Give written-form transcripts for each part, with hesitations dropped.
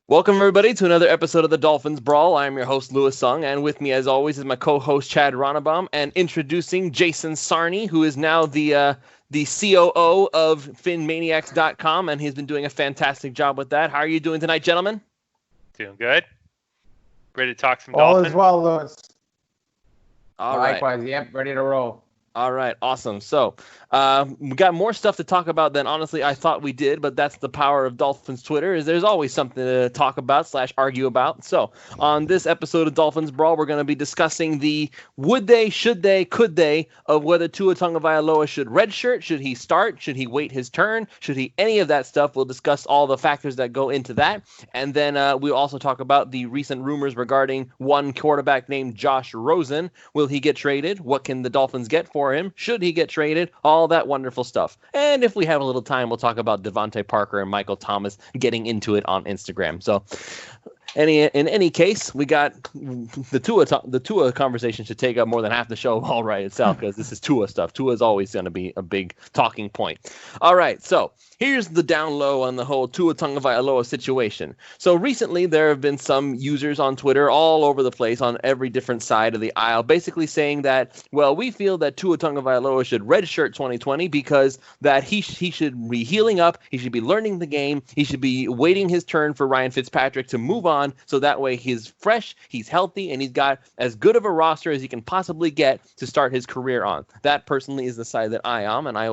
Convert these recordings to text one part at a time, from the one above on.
Welcome, everybody, to another episode of the Dolphins Brawl. I'm your host, Louis Sung, and with me, as always, is my co-host, Chad Ronnebaum, and introducing Jason Sarney, who is now the COO of PhinManiacs.com, and he's been doing a fantastic job with that. How are you doing tonight, gentlemen? Doing good. Ready to talk some All Dolphins? is well, Louis. All right. Likewise, yep, ready to roll. All right, awesome. So we got more stuff to talk about than honestly I thought we did, but that's the power of Dolphins Twitter, is there's always something to talk about / argue about. So on this episode of Dolphins Brawl, we're going to be discussing the would they, should they, could they of whether Tua Tagovailoa should redshirt, should he start, should he wait his turn, should he, any of that stuff. We'll discuss all the factors that go into that. And then we'll also talk about the recent rumors regarding one quarterback named Josh Rosen. Will he get traded? What can the Dolphins get for him? Should he get traded? All that wonderful stuff. And if we have a little time, we'll talk about Devontae Parker and Michael Thomas getting into it on Instagram. So in any case, we got the Tua conversation should take up more than half the show all right itself, because this is Tua stuff. Tua is always going to be a big talking point. All right, so here's the down low on the whole Tua Tagovailoa situation. So recently, there have been some users on Twitter all over the place on every different side of the aisle, basically saying that, well, we feel that Tua Tagovailoa should redshirt 2020 because that he should be healing up, he should be learning the game, he should be waiting his turn for Ryan Fitzpatrick to move on, so that way he's fresh, he's healthy, and he's got as good of a roster as he can possibly get to start his career on. That personally is the side that I'm on, and I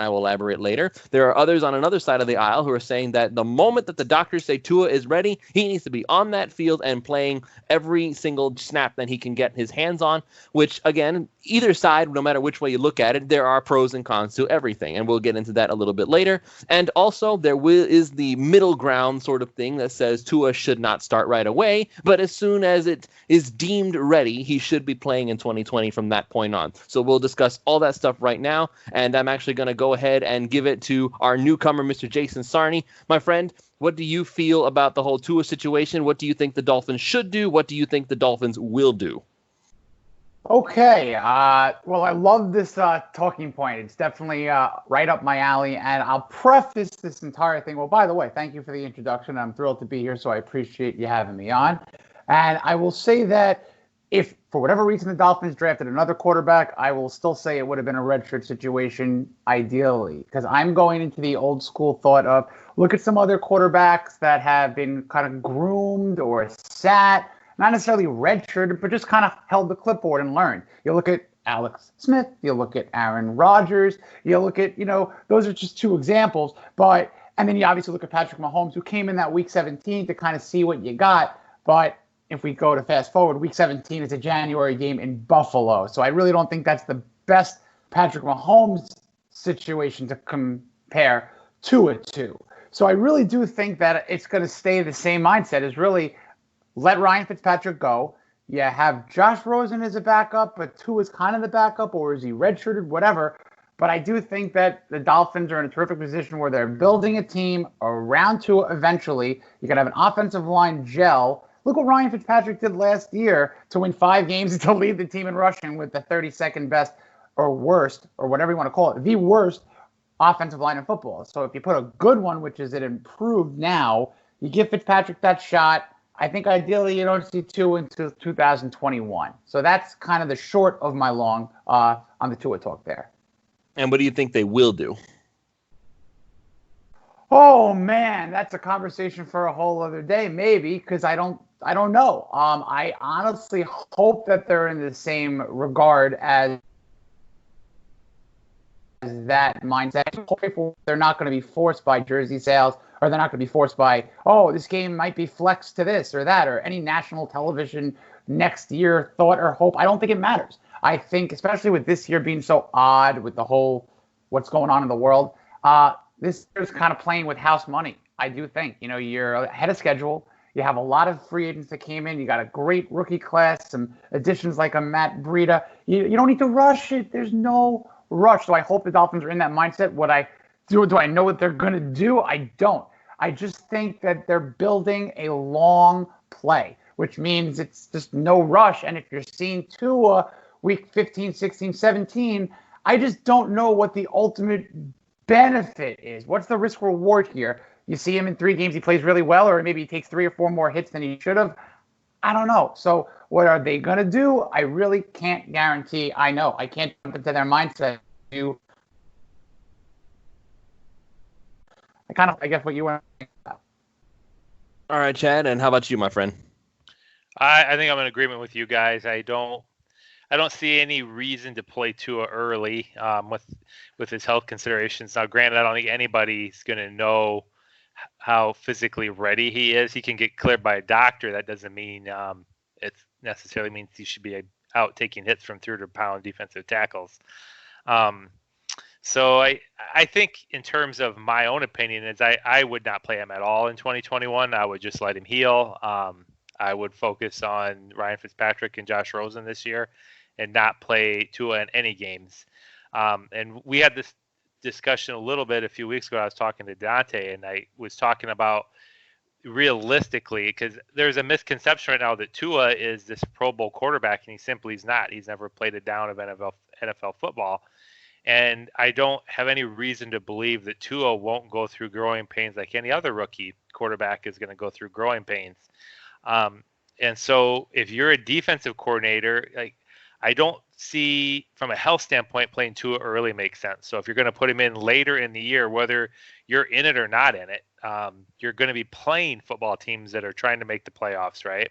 will elaborate later. There are others on another side of the aisle who are saying that the moment that the doctors say Tua is ready, he needs to be on that field and playing every single snap that he can get his hands on, which, again, either side, no matter which way you look at it, there are pros and cons to everything, and we'll get into that a little bit later. And also, there is the middle ground sort of thing that says Tua should not start right away, but as soon as it is deemed ready, he should be playing in 2020 from that point on. So we'll discuss all that stuff right now, and I'm actually going to go ahead and give it to our newcomer, Mr. Jason Sarney. My friend, what do you feel about the whole Tua situation? What do you think the Dolphins should do? What do you think the Dolphins will do? Okay, well, I love this talking point. It's definitely right up my alley, and I'll preface this entire thing. Well, by the way, thank you for the introduction. I'm thrilled to be here, so I appreciate you having me on. And I will say that if, for whatever reason, the Dolphins drafted another quarterback, I will still say it would have been a redshirt situation, ideally, because I'm going into the old school thought of, look at some other quarterbacks that have been kind of groomed or sat, not necessarily redshirted, but just kind of held the clipboard and learned. You look at Alex Smith, you look at Aaron Rodgers, you look at, those are just two examples. And then you obviously look at Patrick Mahomes, who came in that week 17 to kind of see what you got. But if we go to fast forward, week 17 is a January game in Buffalo. So I really don't think that's the best Patrick Mahomes situation to compare Tua to. So I really do think that it's going to stay the same mindset, is really let Ryan Fitzpatrick go. You have Josh Rosen as a backup, but Tua is kind of the backup, or is he redshirted, whatever. But I do think that the Dolphins are in a terrific position where they're building a team around Tua eventually. You can have an offensive line gel. Look what Ryan Fitzpatrick did last year to win 5 games and to lead the team in rushing with the 32nd best or worst, or whatever you want to call it, the worst offensive line in football. So if you put a good one, which is it improved now, you give Fitzpatrick that shot. I think ideally you don't see Tua until 2021. So that's kind of the short of my long on the Tua talk there. And what do you think they will do? Oh man, that's a conversation for a whole other day, maybe, because I don't know. I honestly hope that they're in the same regard as that mindset. They're not going to be forced by jersey sales, or they're not going to be forced by, oh, this game might be flexed to this or that, or any national television next year thought or hope. I don't think it matters. I think, especially with this year being so odd with the whole what's going on in the world, this year's kind of playing with house money. I do think, you're ahead of schedule. You have a lot of free agents that came in. You got a great rookie class, some additions like a Matt Breida. You don't need to rush it. There's no rush. So I hope the Dolphins are in that mindset. Do I know what they're going to do? I don't. I just think that they're building a long play, which means it's just no rush. And if you're seeing Tua week 15, 16, 17, I just don't know what the ultimate benefit is. What's the risk reward here? you see him in 3 games, he plays really well, or maybe he takes 3 or 4 more hits than he should have. I don't know. So what are they going to do? I really can't guarantee. I know. I can't jump into their mindset. I guess what you were thinking about. All right, Chad, and how about you, my friend? I think I'm in agreement with you guys. I don't see any reason to play Tua early with his health considerations. Now, granted, I don't think anybody's going to know how physically ready he is. He can get cleared by a doctor. That doesn't mean it necessarily means he should be out taking hits from 300-pound defensive tackles. So I think in terms of my own opinion is I would not play him at all in 2021. I would just let him heal. I would focus on Ryan Fitzpatrick and Josh Rosen this year and not play Tua in any games. And we had this discussion a little bit a few weeks ago. I was talking to Dante, and I was talking about realistically, because there's a misconception right now that Tua is this Pro Bowl quarterback, and he simply is not. He's never played a down of NFL football. And I don't have any reason to believe that Tua won't go through growing pains like any other rookie quarterback is going to go through growing pains. And so if you're a defensive coordinator, like, I don't see from a health standpoint playing Tua early makes sense. So if you're going to put him in later in the year, whether you're in it or not in it, you're going to be playing football teams that are trying to make the playoffs, right?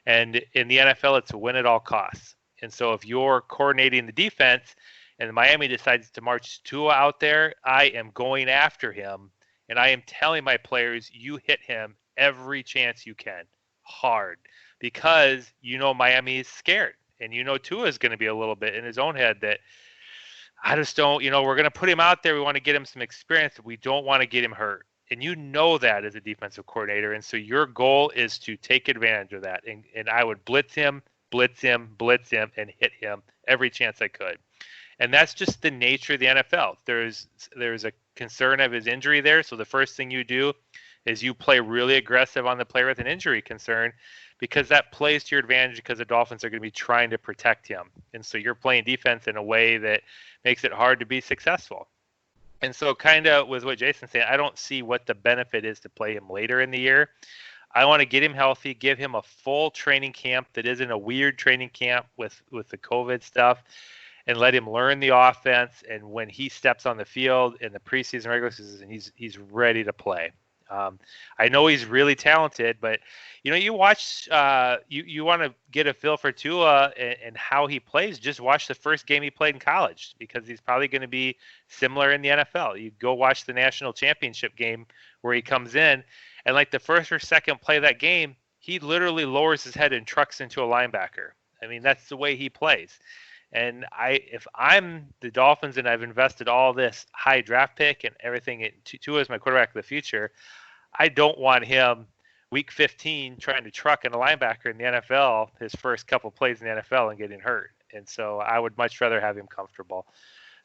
And in the NFL, it's a win at all costs. And so if you're coordinating the defense and Miami decides to march Tua out there, I am going after him. And I am telling my players, you hit him every chance you can, hard, because Miami is scared. And Tua is going to be a little bit in his own head that I just don't, we're going to put him out there. We want to get him some experience. We don't want to get him hurt. And that as a defensive coordinator. And so your goal is to take advantage of that. And I would blitz him, and hit him every chance I could. And that's just the nature of the NFL. There's a concern of his injury there. So the first thing you do is you play really aggressive on the player with an injury concern, because that plays to your advantage because the Dolphins are going to be trying to protect him. And so you're playing defense in a way that makes it hard to be successful. And so kind of with what Jason's saying, I don't see what the benefit is to play him later in the year. I want to get him healthy, give him a full training camp that isn't a weird training camp with the COVID stuff, and let him learn the offense. And when he steps on the field in the preseason, regular season, he's ready to play. I know he's really talented, but you watch, you want to get a feel for Tua and how he plays. Just watch the first game he played in college, because he's probably going to be similar in the NFL. You go watch the national championship game where he comes in, and like the first or second play of that game, he literally lowers his head and trucks into a linebacker. I mean, that's the way he plays. And if I'm the Dolphins and I've invested all this high draft pick and everything in Tua as my quarterback of the future, I don't want him week 15 trying to truck in a linebacker in the NFL, his first couple plays in the NFL, and getting hurt. And so I would much rather have him comfortable.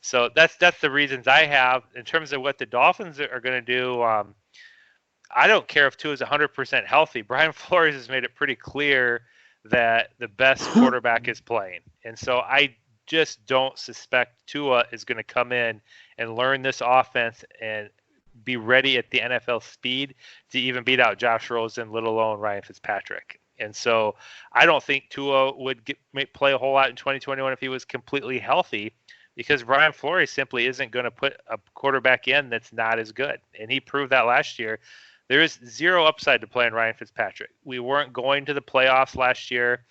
So that's the reasons I have. In terms of what the Dolphins are going to do, I don't care if Tua is 100% healthy. Brian Flores has made it pretty clear that the best quarterback is playing. And so I just don't suspect Tua is going to come in and learn this offense and be ready at the NFL speed to even beat out Josh Rosen, let alone Ryan Fitzpatrick. And so I don't think Tua would play a whole lot in 2021 if he was completely healthy, because Brian Flores simply isn't going to put a quarterback in that's not as good. And he proved that last year. There is zero upside to playing Ryan Fitzpatrick. We weren't going to the playoffs last year.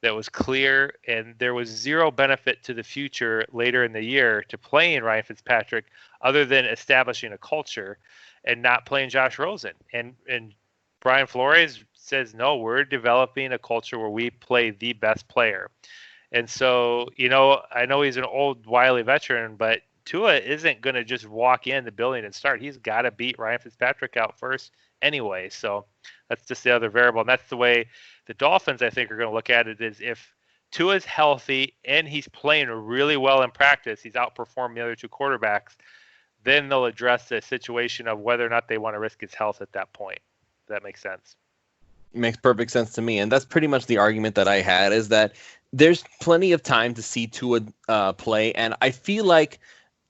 That was clear, and there was zero benefit to the future later in the year to playing Ryan Fitzpatrick other than establishing a culture and not playing Josh Rosen. And Brian Flores says, no, we're developing a culture where we play the best player. And so, I know he's an old, wily veteran, but Tua isn't going to just walk in the building and start. He's got to beat Ryan Fitzpatrick out first anyway. So that's just the other variable. And that's the way the Dolphins, I think, are going to look at it, is if Tua's healthy and he's playing really well in practice, he's outperformed the other two quarterbacks, then they'll address the situation of whether or not they want to risk his health at that point. If that makes sense. Makes perfect sense to me. And that's pretty much the argument that I had, is that there's plenty of time to see Tua play. And I feel like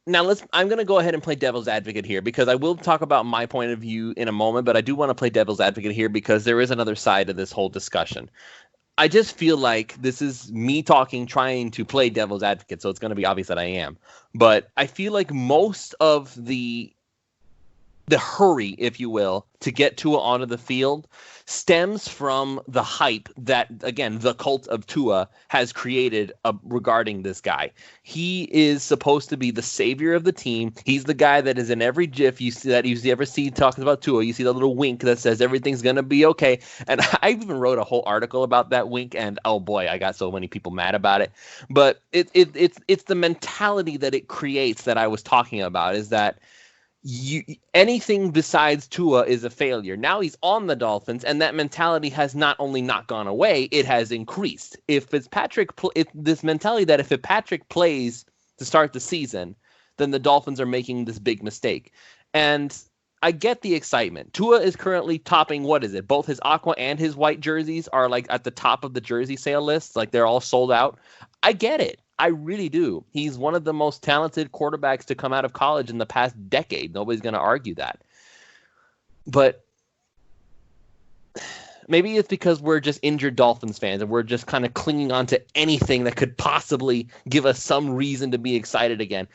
Now I'm going to go ahead and play devil's advocate here because I will talk about my point of view in a moment, but I do want to play devil's advocate here because there is another side of this whole discussion. I just feel like this is me trying to play devil's advocate, so it's going to be obvious that I am. But I feel like most of the hurry, if you will, to get Tua onto the field stems from the hype that, again, the cult of Tua has created regarding this guy. He is supposed to be the savior of the team. He's the guy that is in every GIF you ever see talking about Tua. You see the little wink that says everything's going to be okay. And I even wrote a whole article about that wink, and oh boy, I got so many people mad about it. But it's the mentality that it creates that I was talking about, is that anything besides Tua is a failure. Now he's on the Dolphins, and that mentality has not only not gone away, it has increased. If Fitzpatrick plays to start the season, then the Dolphins are making this big mistake. And I get the excitement. Tua is currently topping, what is it? Both his aqua and his white jerseys are like at the top of the jersey sale list. Like they're all sold out. I get it. I really do. He's one of the most talented quarterbacks to come out of college in the past decade. Nobody's going to argue that. But maybe it's because we're just injured Dolphins fans and we're just kind of clinging on to anything that could possibly give us some reason to be excited again.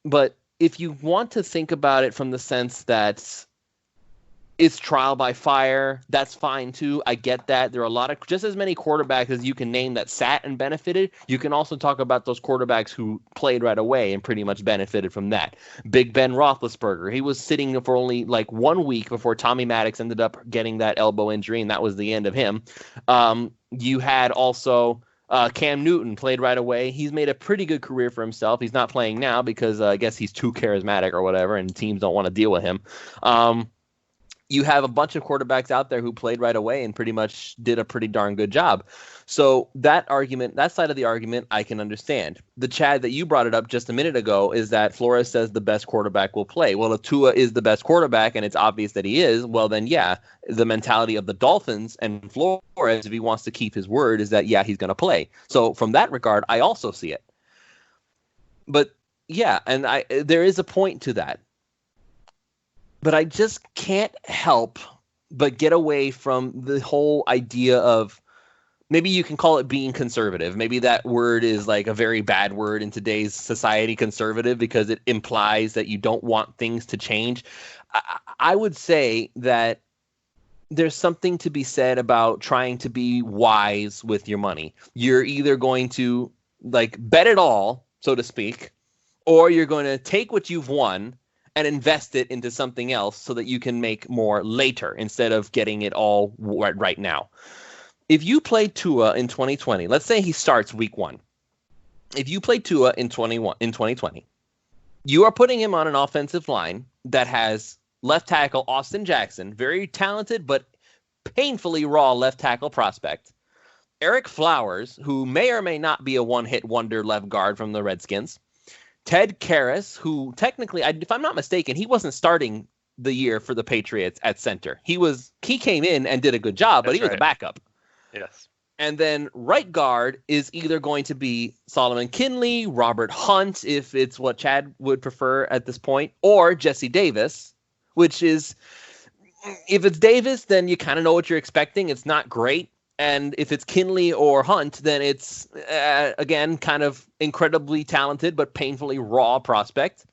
But if you want to think about it from the sense that it's trial by fire, that's fine too. I get that. There are a lot of, just as many quarterbacks as you can name that sat and benefited. You can also talk about those quarterbacks who played right away and pretty much benefited from that. Big Ben Roethlisberger, he was sitting for only like 1 week before Tommy Maddox ended up getting that elbow injury, and that was the end of him. You had also Cam Newton played right away. He's made a pretty good career for himself. He's not playing now because I guess he's too charismatic or whatever, and teams don't want to deal with him. You have a bunch of quarterbacks out there who played right away and pretty much did a pretty darn good job. So that side of the argument, I can understand. The Chad that you brought it up just a minute ago is that Flores says the best quarterback will play. Well, if Tua is the best quarterback and it's obvious that he is, well then, yeah, the mentality of the Dolphins and Flores, if he wants to keep his word, is that, yeah, he's going to play. So from that regard, I also see it. But yeah, and there is a point to that. But I just can't help but get away from the whole idea of, maybe you can call it being conservative. Maybe that word is like a very bad word in today's society, conservative, because it implies that you don't want things to change. I would say that there's something to be said about trying to be wise with your money. You're either going to like bet it all, so to speak, or you're going to take what you've won and invest it into something else so that you can make more later instead of getting it all right now. If you play Tua in 2020, let's say he starts week 1. If you play Tua in 2020, you are putting him on an offensive line that has left tackle Austin Jackson, very talented but painfully raw left tackle prospect. Eric Flowers, who may or may not be a one-hit wonder left guard from the Redskins. Ted Karras, who technically, if I'm not mistaken, he wasn't starting the year for the Patriots at center. He came in and did a good job, but he was a backup. Yes. And then right guard is either going to be Solomon Kinley, Robert Hunt, if it's what Chad would prefer at this point, or Jesse Davis, which is, if it's Davis, then you kind of know what you're expecting. It's not great. And if it's Kinley or Hunt, then it's, again, kind of incredibly talented but painfully raw prospect.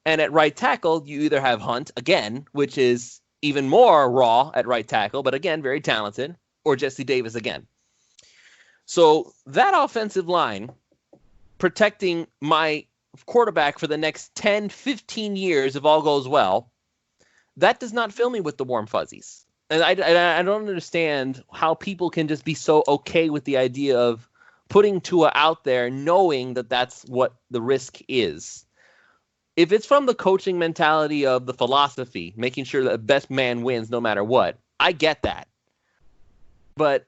And at right tackle, you either have Hunt, again, which is even more raw at right tackle, but again, very talented, or Jesse Davis again. So that offensive line, protecting my quarterback for the next 10, 15 years, if all goes well, that does not fill me with the warm fuzzies. And I don't understand how people can just be so okay with the idea of putting Tua out there knowing that that's what the risk is. If it's from the coaching mentality of the philosophy, making sure that the best man wins no matter what, I get that. But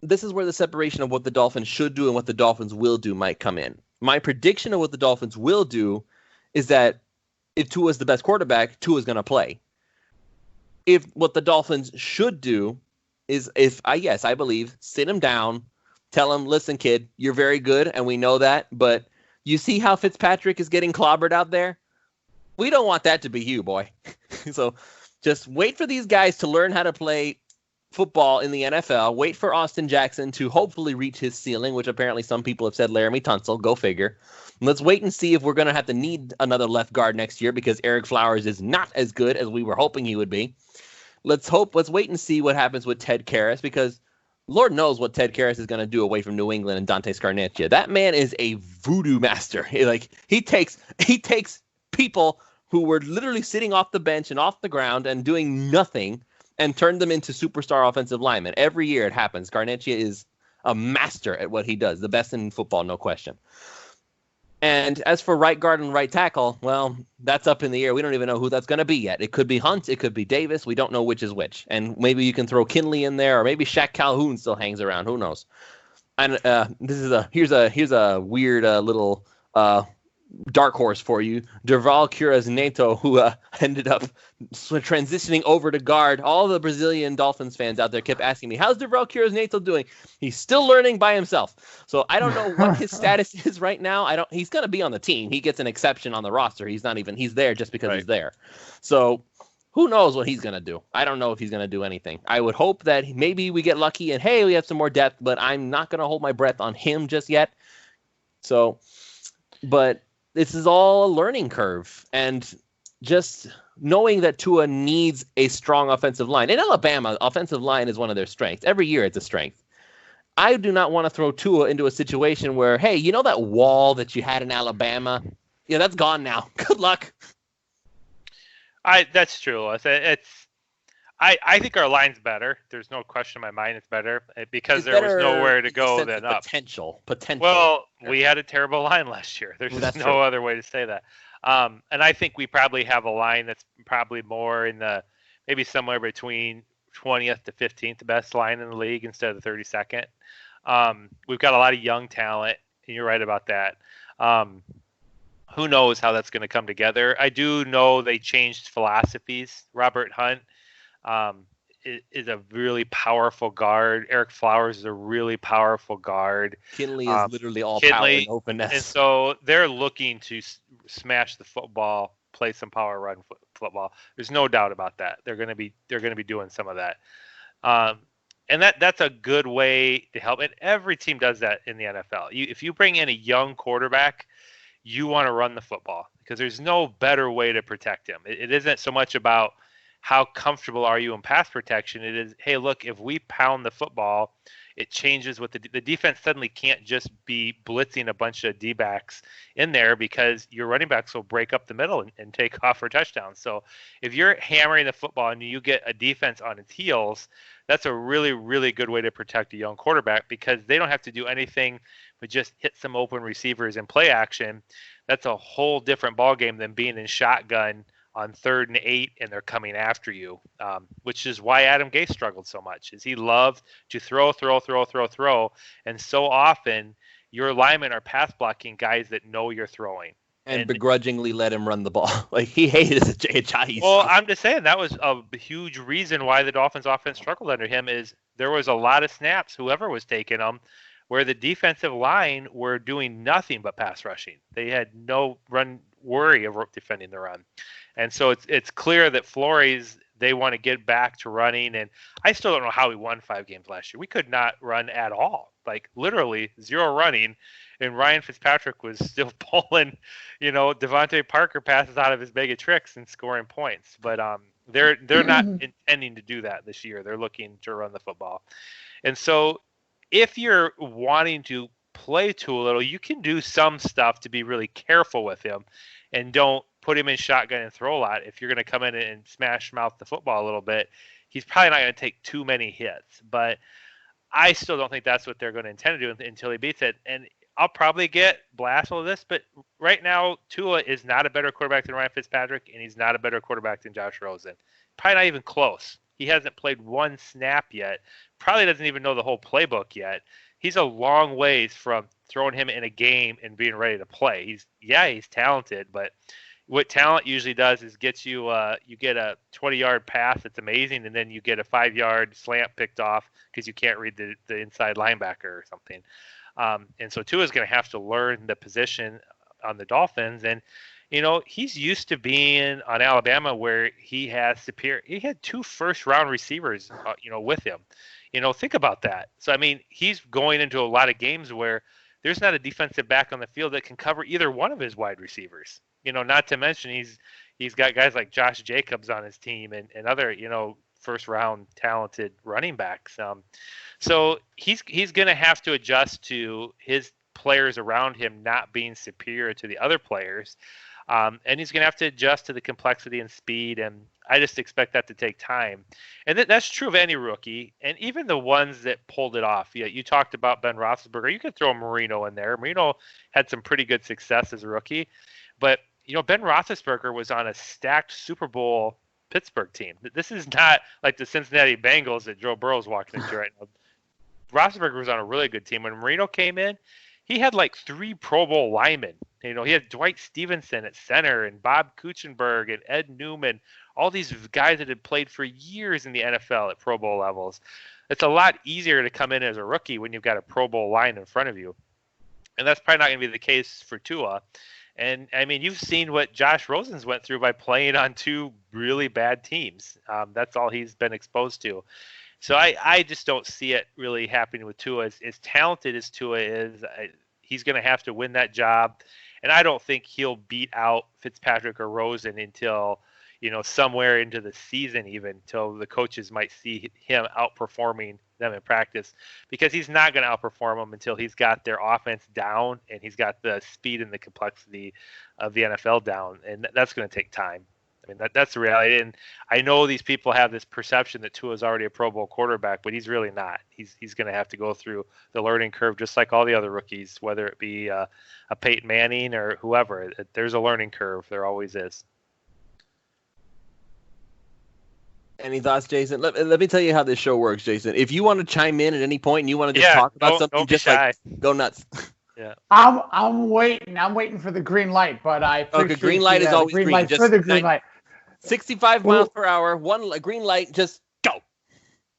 this is where the separation of what the Dolphins should do and what the Dolphins will do might come in. My prediction of what the Dolphins will do is that if Tua is the best quarterback, Tua is going to play. If what the Dolphins should do is, I believe, sit him down, tell him, listen, kid, you're very good, and we know that, but You see how Fitzpatrick is getting clobbered out there? We don't want that to be you, boy. So just wait for these guys to learn how to play football in the NFL. Wait for Austin Jackson to hopefully reach his ceiling, which apparently some people have said Laramie Tunsil. Go figure. Let's wait and see if we're going to have to need another left guard next year because Eric Flowers is not as good as we were hoping he would be. Let's wait and see what happens with Ted Karras because Lord knows what Ted Karras is going to do away from New England and Dante Scarnecchia. That man is a voodoo master. He takes people who were literally sitting off the bench and off the ground and doing nothing and turned them into superstar offensive linemen. Every year it happens. Scarnecchia is a master at what he does, the best in football, no question. And as for right guard and right tackle, well, that's up in the air. We don't even know who that's going to be yet. It could be Hunt. It could be Davis. We don't know which is which. And maybe you can throw Kinley in there, or maybe Shaq Calhoun still hangs around. Who knows? And here's a weird little dark horse for you. Durval Quiras Neto, who ended up transitioning over to guard. All the Brazilian Dolphins fans out there kept asking me, how's Durval Quiras Neto doing? He's still learning by himself. So I don't know what his status is right now. He's going to be on the team. He gets an exception on the roster. He's there just because he's there. So who knows what he's going to do? I don't know if he's going to do anything. I would hope that maybe we get lucky and, hey, we have some more depth, but I'm not going to hold my breath on him just yet. So, but this is all a learning curve, and just knowing that Tua needs a strong offensive line. In Alabama, offensive line is one of their strengths. Every year it's a strength. I do not want to throw Tua into a situation where, hey, you know that wall that you had in Alabama? Yeah, that's gone now. Good luck. That's true. I think our line's better. There's no question in my mind it's better because there was nowhere to go than up. Potential. Well, we had a terrible line last year. There's just no other way to say that. And I think we probably have a line that's probably more in the maybe somewhere between 20th to 15th best line in the league instead of the 32nd. We've got a lot of young talent, and you're right about that. Who knows how that's going to come together? I do know they changed philosophies. Robert Hunt is a really powerful guard. Eric Flowers is a really powerful guard. Kinley is literally all power and openness. And so they're looking to smash the football, play some power run football. There's no doubt about that. They're going to be doing some of that. And that's a good way to help. And every team does that in the NFL. If you bring in a young quarterback, you want to run the football because there's no better way to protect him. It isn't so much about how comfortable are you in pass protection. It is, hey, look, if we pound the football, it changes what the defense suddenly can't just be blitzing a bunch of D-backs in there because your running backs will break up the middle and take off for touchdowns. So if you're hammering the football and you get a defense on its heels, that's a really, really good way to protect a young quarterback because they don't have to do anything but just hit some open receivers and play action. That's a whole different ballgame than being in shotgun on 3rd and 8 and they're coming after you, which is why Adam Gase struggled so much, is he loved to throw. And so often your linemen are pass blocking guys that know you're throwing. And begrudgingly let him run the ball. Like he hated it. Well, I'm just saying that was a huge reason why the Dolphins offense struggled under him is there was a lot of snaps, whoever was taking them, where the defensive line were doing nothing but pass rushing. They had no worry of defending the run. And so it's clear that Flores, they want to get back to running. And I still don't know how we won 5 games last year. We could not run at all, like literally 0 running. And Ryan Fitzpatrick was still pulling, Devontae Parker passes out of his bag of tricks and scoring points. But they're not intending to do that this year. They're looking to run the football. And so if you're wanting to play Tua a little, you can do some stuff to be really careful with him and don't put him in shotgun and throw a lot. If you're going to come in and smash mouth the football a little bit, he's probably not going to take too many hits. But I still don't think that's what they're going to intend to do until he beats it. And I'll probably get blasted with this, but right now Tua is not a better quarterback than Ryan Fitzpatrick, and he's not a better quarterback than Josh Rosen. Probably not even close. He hasn't played 1 snap yet. Probably doesn't even know the whole playbook yet. He's a long ways from throwing him in a game and being ready to play. He's talented, but what talent usually does is gets you you get a 20-yard pass that's amazing, and then you get a 5-yard slant picked off because you can't read the inside linebacker or something. And so Tua is going to have to learn the position on the Dolphins. And, he's used to being on Alabama where he had 2 first-round receivers, with him. Think about that. So, I mean, he's going into a lot of games where there's not a defensive back on the field that can cover either one of his wide receivers. Not to mention he's got guys like Josh Jacobs on his team and other, first-round talented running backs. So he's going to have to adjust to his players around him not being superior to the other players. And he's going to have to adjust to the complexity and speed, and I just expect that to take time. And that's true of any rookie, and even the ones that pulled it off. Yeah, you talked about Ben Roethlisberger. You could throw Marino in there. Marino had some pretty good success as a rookie, but Ben Roethlisberger was on a stacked Super Bowl Pittsburgh team. This is not like the Cincinnati Bengals that Joe Burrow's walking into right now. Roethlisberger was on a really good team. When Marino came in, he had like 3 Pro Bowl linemen. He had Dwight Stevenson at center and Bob Kuechenberg and Ed Newman, all these guys that had played for years in the NFL at Pro Bowl levels. It's a lot easier to come in as a rookie when you've got a Pro Bowl line in front of you. And that's probably not going to be the case for Tua. And, I mean, you've seen what Josh Rosen's went through by playing on 2 really bad teams. That's all he's been exposed to. So I just don't see it really happening with Tua. As talented as Tua is, he's going to have to win that job. And I don't think he'll beat out Fitzpatrick or Rosen until, somewhere into the season even, until the coaches might see him outperforming them in practice, because he's not going to outperform them until he's got their offense down and he's got the speed and the complexity of the NFL down. And that's going to take time. I mean, that's the reality. And I know these people have this perception that Tua is already a Pro Bowl quarterback, but he's really not. He's going to have to go through the learning curve just like all the other rookies, whether it be a Peyton Manning or whoever. There's a learning curve. There always is. Any thoughts, Jason? Let me tell you how this show works, Jason. If you want to chime in at any point and you want to just talk about something, just like go nuts. Yeah, I'm waiting. I'm waiting for the green light, but I appreciate okay. Green light is always green. Light just for the green light. 65 miles per hour. A green light. Just go.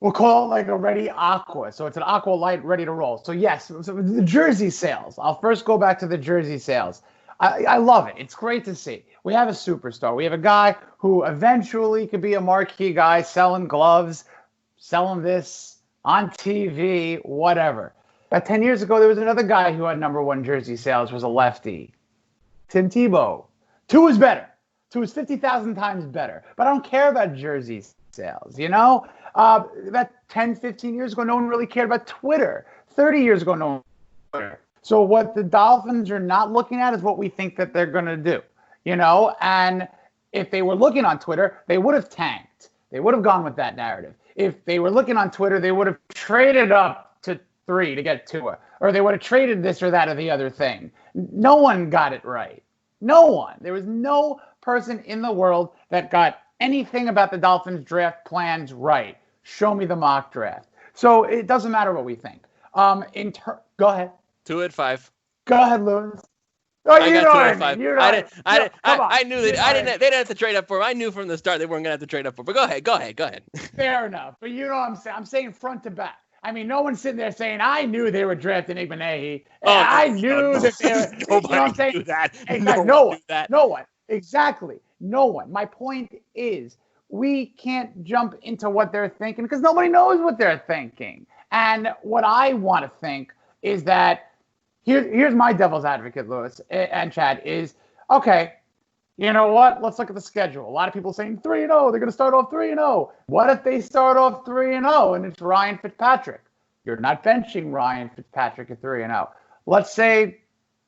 We'll call it like a ready aqua. So it's an aqua light ready to roll. So yes, so the jersey sales. I'll first go back to the jersey sales. I love it. It's great to see. We have a superstar. We have a guy who eventually could be a marquee guy selling gloves, selling this on TV, whatever. About 10 years ago, there was another guy who had number 1 jersey sales, was a lefty. Tim Tebow. Tua's better. Tua's 50,000 times better. But I don't care about jersey sales, About 10, 15 years ago, no one really cared about Twitter. 30 years ago, no one cared. So what the Dolphins are not looking at is what we think that they're going to do, And if they were looking on Twitter, they would have tanked. They would have gone with that narrative. If they were looking on Twitter, they would have traded up to 3 to get Tua. Or they would have traded this or that or the other thing. No one got it right. No one. There was no person in the world that got anything about the Dolphins draft plans right. Show me the mock draft. So it doesn't matter what we think. Go ahead. 2 at 5. Go ahead, Lewis. Oh, I got 2 at 5. I knew that they didn't have to trade up for him. I knew from the start they weren't going to have to trade up for him. But go ahead. Fair enough. But you know what I'm saying? I'm saying front to back. I mean, no one's sitting there saying, I knew they were drafting Igbenehi. I knew that they were. Nobody knew that. Exactly. No one. Exactly. No one. My point is, we can't jump into what they're thinking because nobody knows what they're thinking. And what I want to think is that here's my devil's advocate, Lewis and Chad, is, okay, you know what? Let's look at the schedule. A lot of people saying 3-0. They're going to start off 3-0. What if they start off 3-0 and it's Ryan Fitzpatrick? You're not benching Ryan Fitzpatrick at 3-0. Let's say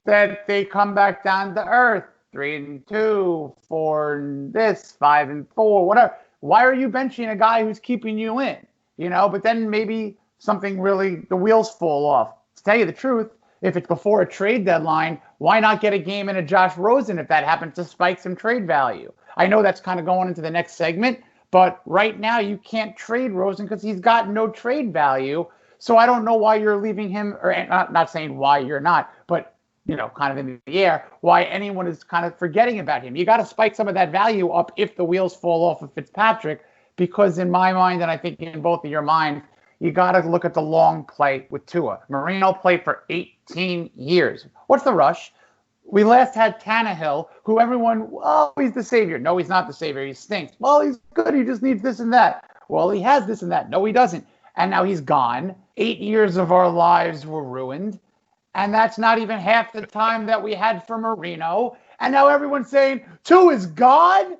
that they come back down to earth, 3-2, 4 this, 5-4, whatever. Why are you benching a guy who's keeping you in? But then maybe something really, the wheels fall off. To tell you the truth, if it's before a trade deadline, why not get a game in a Josh Rosen if that happens to spike some trade value? I know that's kind of going into the next segment, but right now you can't trade Rosen because he's got no trade value. So I don't know why you're leaving him, or not saying why you're not, but kind of in the air, why anyone is kind of forgetting about him. You got to spike some of that value up if the wheels fall off of Fitzpatrick, because in my mind, and I think in both of your minds, you got to look at the long play with Tua. Marino played for 18 years. What's the rush? We last had Tannehill, who everyone, oh, he's the savior. No, he's not the savior. He stinks. Well, he's good. He just needs this and that. Well, he has this and that. No, he doesn't. And now he's gone. 8 years of our lives were ruined. And that's not even half the time that we had for Marino. And now everyone's saying, Tua is God?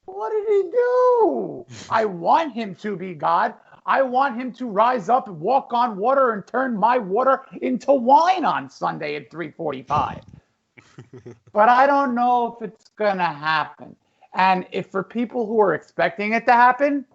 What did he do? I want him to be God. I want him to rise up and walk on water and turn my water into wine on Sunday at 3:45. But I don't know if it's going to happen. And if for people who are expecting it to happen,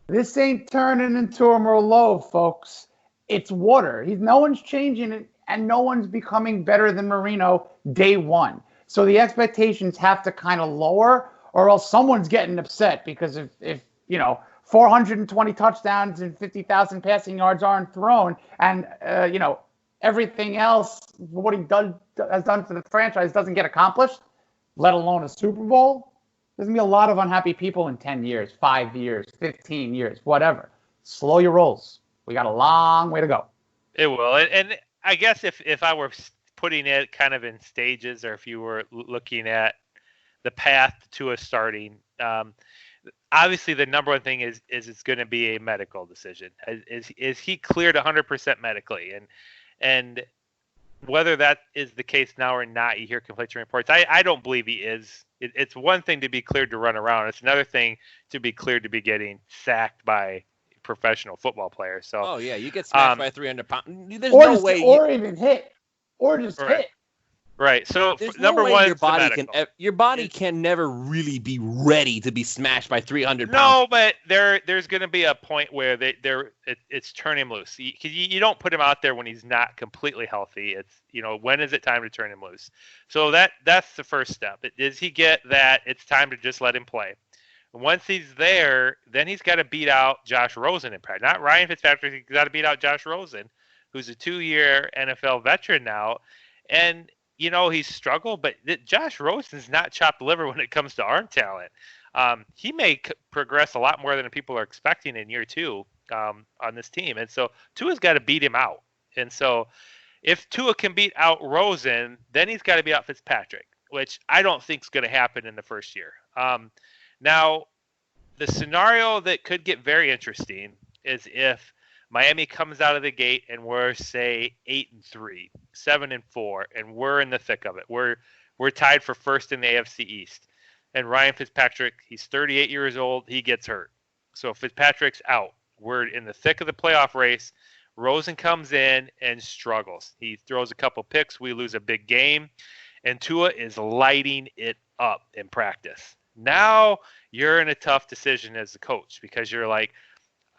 this ain't turning into a Merlot, folks. It's water. No one's changing it, and no one's becoming better than Marino day one. So the expectations have to kind of lower, or else someone's getting upset because if 420 touchdowns and 50,000 passing yards aren't thrown, and everything else what he has done for the franchise doesn't get accomplished, let alone a Super Bowl, there's going to be a lot of unhappy people in 10 years, 5 years, 15 years, whatever. Slow your rolls. We got a long way to go. It will. And I guess if I were putting it kind of in stages, or if you were looking at the path to a starting, obviously the number one thing is it's going to be a medical decision. Is he cleared 100% medically? And whether that is the case now or not, you hear conflicting reports. I don't believe he is. It's one thing to be cleared to run around. It's another thing to be cleared to be getting sacked by professional football players. So, oh yeah, you get smashed by 300 pounds. There's or no just, way, or even hit, or just hit. Right. So number one, your body can never really be ready to be smashed by 300 pounds. No, but there's going to be a point where it's turn him loose. You don't put him out there when he's not completely healthy. It's when is it time to turn him loose? So that's the first step. Does he get that? It's time to just let him play. Once he's there, then he's got to beat out Josh Rosen in practice. Not Ryan Fitzpatrick. He's got to beat out Josh Rosen, who's a 2-year NFL veteran now, and he's struggled, but Josh Rosen's not chopped liver when it comes to arm talent. He may progress a lot more than people are expecting in year 2 on this team. And so Tua's got to beat him out. And so if Tua can beat out Rosen, then he's got to beat out Fitzpatrick, which I don't think is going to happen in the first year. Now, the scenario that could get very interesting is if Miami comes out of the gate and we're, say, 8-3, 7-4, and we're in the thick of it. We're tied for first in the AFC East. And Ryan Fitzpatrick, he's 38 years old. He gets hurt. So Fitzpatrick's out. We're in the thick of the playoff race. Rosen comes in and struggles. He throws a couple picks. We lose a big game. And Tua is lighting it up in practice. Now you're in a tough decision as a coach because you're like,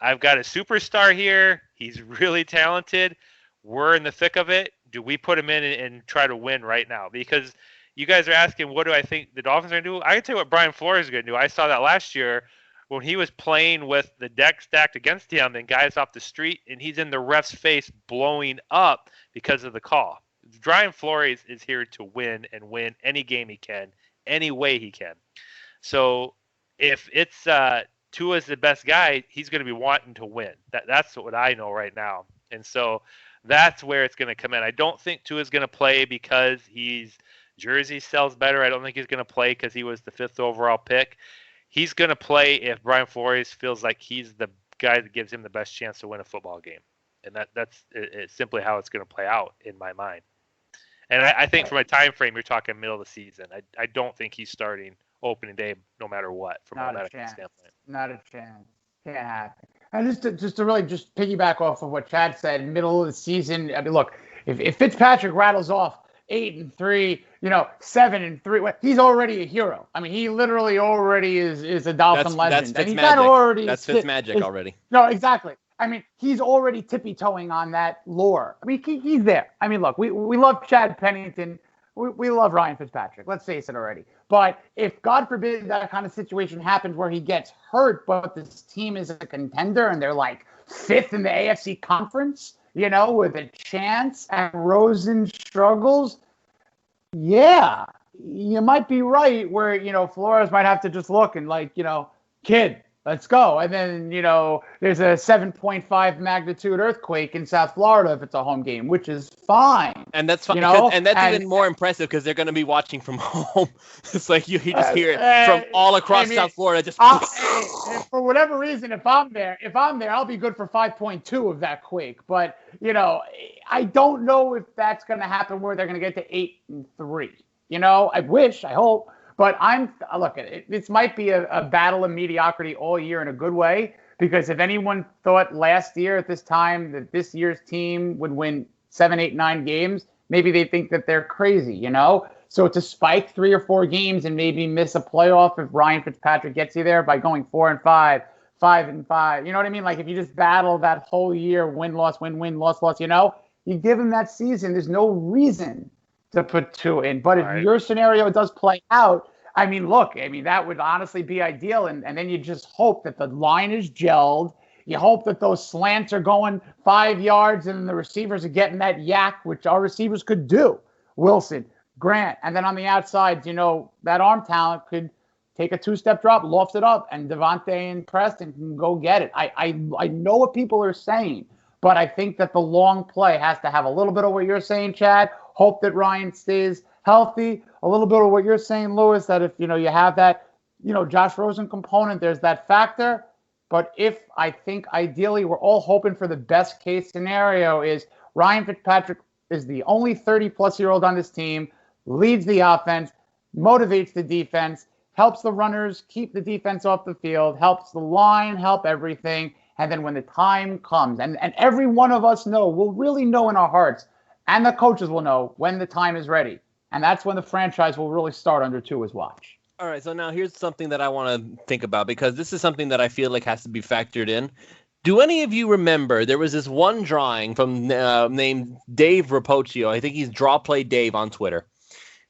I've got a superstar here. He's really talented. We're in the thick of it. Do we put him in and try to win right now? Because you guys are asking, what do I think the Dolphins are going to do? I can tell you what Brian Flores is going to do. I saw that last year when he was playing with the deck stacked against him and guys off the street, and he's in the ref's face blowing up because of the call. Brian Flores is here to win and win any game he can, any way he can. So if it's Tua's the best guy, he's going to be wanting to win. That's what I know right now. And so that's where it's going to come in. I don't think Tua's going to play because his jersey sells better. I don't think he's going to play because he was the 5th overall pick. He's going to play if Brian Flores feels like he's the guy that gives him the best chance to win a football game. And that's simply how it's going to play out in my mind. And I think from a time frame, you're talking middle of the season. I don't think he's starting opening day no matter what from a medical standpoint. Not a chance. Can't happen. And just to really just piggyback off of what Chad said, middle of the season. I mean, look, if Fitzpatrick rattles off 8-3, 7-3, he's already a hero. I mean, he literally already is a Dolphin legend. That's Fitzmagic. That's Fitzmagic already. No, exactly. I mean, he's already tippy-toeing on that lore. I mean, he's there. I mean, look, we love Chad Pennington. We love Ryan Fitzpatrick. Let's face it already. But if, God forbid, that kind of situation happens where he gets hurt, but this team is a contender and they're like 5th in the AFC conference, with a chance, and Rosen struggles, you might be right where, Flores might have to just look and kid, Let's go. And then, there's a 7.5 magnitude earthquake in South Florida if it's a home game, which is fine. And that's fine. And that's even more impressive because they're going to be watching from home. It's like you just hear it from all across South Florida. Just for whatever reason, if I'm there, I'll be good for 5.2 of that quake. But, I don't know if that's going to happen where they're going to get to 8-3. I hope. But this might be a battle of mediocrity all year in a good way, because if anyone thought last year at this time that this year's team would win 7, 8, 9 games, maybe they think that they're crazy, So to spike 3 or 4 games and maybe miss a playoff if Ryan Fitzpatrick gets you there by going 4-5, 5-5, you know what I mean? Like if you just battle that whole year, win, loss, loss, you give him that season. There's no reason to put 2 in. But if your scenario does play out, that would honestly be ideal. And then you just hope that the line is gelled. You hope that those slants are going 5 yards and the receivers are getting that yak, which our receivers could do. Wilson, Grant. And then on the outside, that arm talent could take a 2-step drop, loft it up, and Devontae and Preston can go get it. I know what people are saying, but I think that the long play has to have a little bit of what you're saying, Chad. Hope that Ryan stays healthy. A little bit of what you're saying, Lewis, that if, you have that, Josh Rosen component, there's that factor. But I think ideally we're all hoping for the best case scenario is Ryan Fitzpatrick is the only 30-plus-year-old on this team, leads the offense, motivates the defense, helps the runners keep the defense off the field, helps the line, help everything. And then when the time comes, and every one of us will really know in our hearts, and the coaches will know when the time is ready. And that's when the franchise will really start under Tua's watch. All right, so now here's something that I want to think about, because this is something that I feel like has to be factored in. Do any of you remember there was this one drawing from named Dave Rapocchio? I think he's Draw Play Dave on Twitter.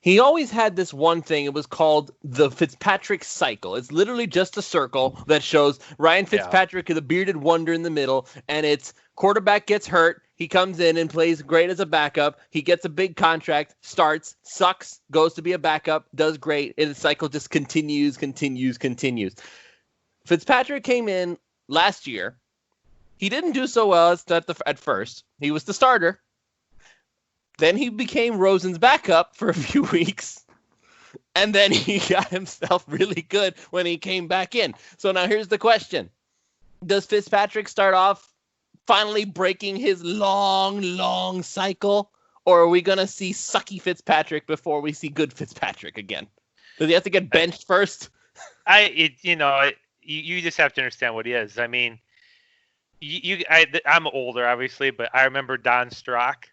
He always had this one thing. It was called the Fitzpatrick cycle. It's literally just a circle that shows Ryan Fitzpatrick, the bearded wonder in the middle, and it's quarterback gets hurt. He comes in and plays great as a backup. He gets a big contract, starts, sucks, goes to be a backup, does great, and the cycle just continues. Fitzpatrick came in last year. He didn't do so well at first. He was the starter. Then he became Rosen's backup for a few weeks. And then he got himself really good when he came back in. So now here's the question. Does Fitzpatrick start off finally breaking his long cycle? Or are we going to see sucky Fitzpatrick before we see good Fitzpatrick again? Does he have to get benched first? You just have to understand what he is. I mean, I'm older, obviously, but I remember Don Strock.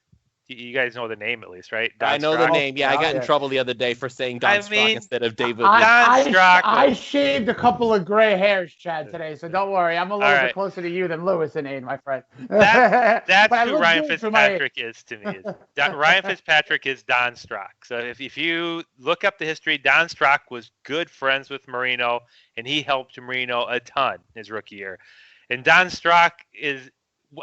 You guys know the name at least, right? I know the name. Yeah, I got in trouble the other day for saying Don Strock instead of David. I shaved a couple of gray hairs, Chad, today, so don't worry. I'm a little bit closer to you than Lewis in age, my friend. That's who Ryan Fitzpatrick is to me. Ryan Fitzpatrick is Don Strock. So if you look up the history, Don Strock was good friends with Marino, and he helped Marino a ton his rookie year. And Don Strock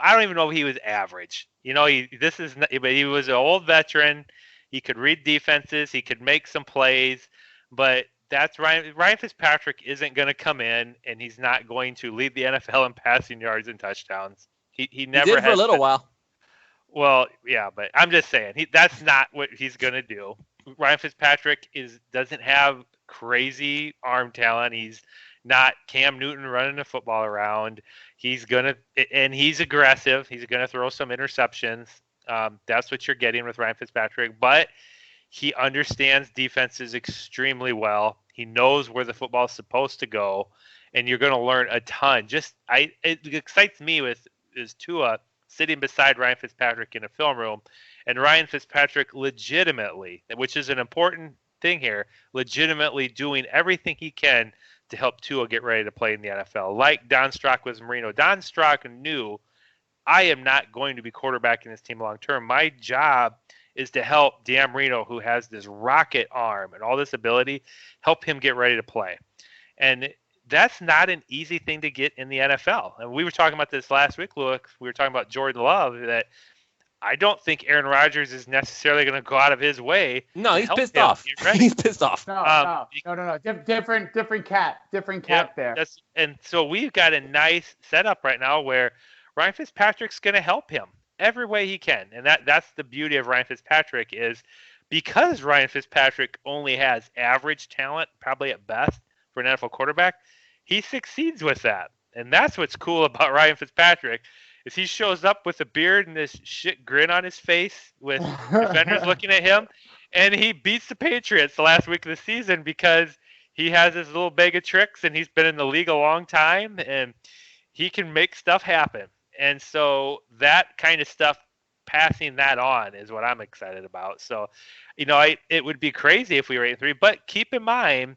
I don't even know if he was average. But he was an old veteran. He could read defenses. He could make some plays. But that's Ryan Fitzpatrick isn't going to come in, and he's not going to lead the NFL in passing yards and touchdowns. He never did for a little while. Well, yeah, but I'm just saying that's not what he's going to do. Ryan Fitzpatrick doesn't have crazy arm talent. He's not Cam Newton running the football around. He's aggressive. He's going to throw some interceptions. That's what you're getting with Ryan Fitzpatrick. But he understands defenses extremely well. He knows where the football is supposed to go, and you're going to learn a ton. It excites me is Tua sitting beside Ryan Fitzpatrick in a film room, and Ryan Fitzpatrick legitimately, which is an important thing here, legitimately doing everything he can to help Tua get ready to play in the NFL. Like Don Strock was Marino. Don Strock knew, I am not going to be quarterbacking this team long term. My job is to help Dan Marino, who has this rocket arm and all this ability, help him get ready to play. And that's not an easy thing to get in the NFL. And we were talking about this last week, Luke. We were talking about Jordan Love, that I don't think Aaron Rodgers is necessarily going to go out of his way. No, he's pissed off. He's pissed off. No. Different cat there. And so we've got a nice setup right now where Ryan Fitzpatrick's going to help him every way he can. And that's the beauty of Ryan Fitzpatrick is because Ryan Fitzpatrick only has average talent, probably at best, for an NFL quarterback, he succeeds with that. And that's what's cool about Ryan Fitzpatrick is he shows up with a beard and this shit grin on his face with defenders looking at him, and he beats the Patriots the last week of the season because he has his little bag of tricks and he's been in the league a long time and he can make stuff happen. And so that kind of stuff, passing that on is what I'm excited about. So, it would be crazy if we were 8-3, but keep in mind,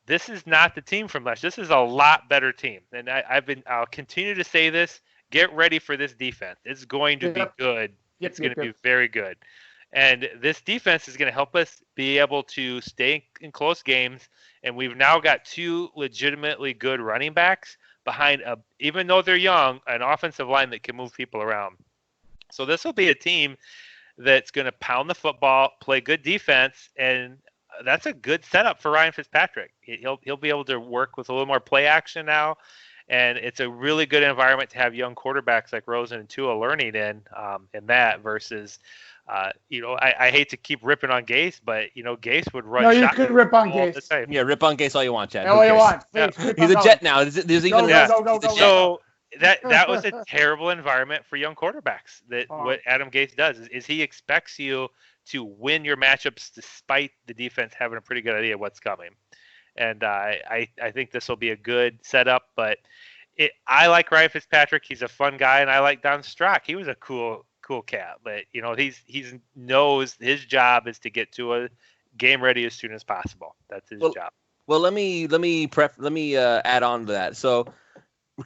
this is not the team from last year. This is a lot better team. And I'll continue to say this. Get ready for this defense. It's going to be good. It's going to be very good. And this defense is going to help us be able to stay in close games. And we've now got 2 legitimately good running backs behind, even though they're young, an offensive line that can move people around. So this will be a team that's going to pound the football, play good defense, and that's a good setup for Ryan Fitzpatrick. He'll be able to work with a little more play action now. And it's a really good environment to have young quarterbacks like Rosen and Tua learning in that versus, I hate to keep ripping on Gase, but, Gase would run. No, you could rip on Gase. Yeah, rip on Gase all you want, Chad. All you want. Yeah. He's a Jet now. There's even So that was a terrible environment for young quarterbacks. What Adam Gase does is he expects you to win your matchups despite the defense having a pretty good idea of what's coming. And I think this will be a good setup, but I like Ryan Fitzpatrick. He's a fun guy, and I like Don Strock. He was a cool cat, but he's knows his job is to get to a game ready as soon as possible. That's his job. Well, let me add on to that. So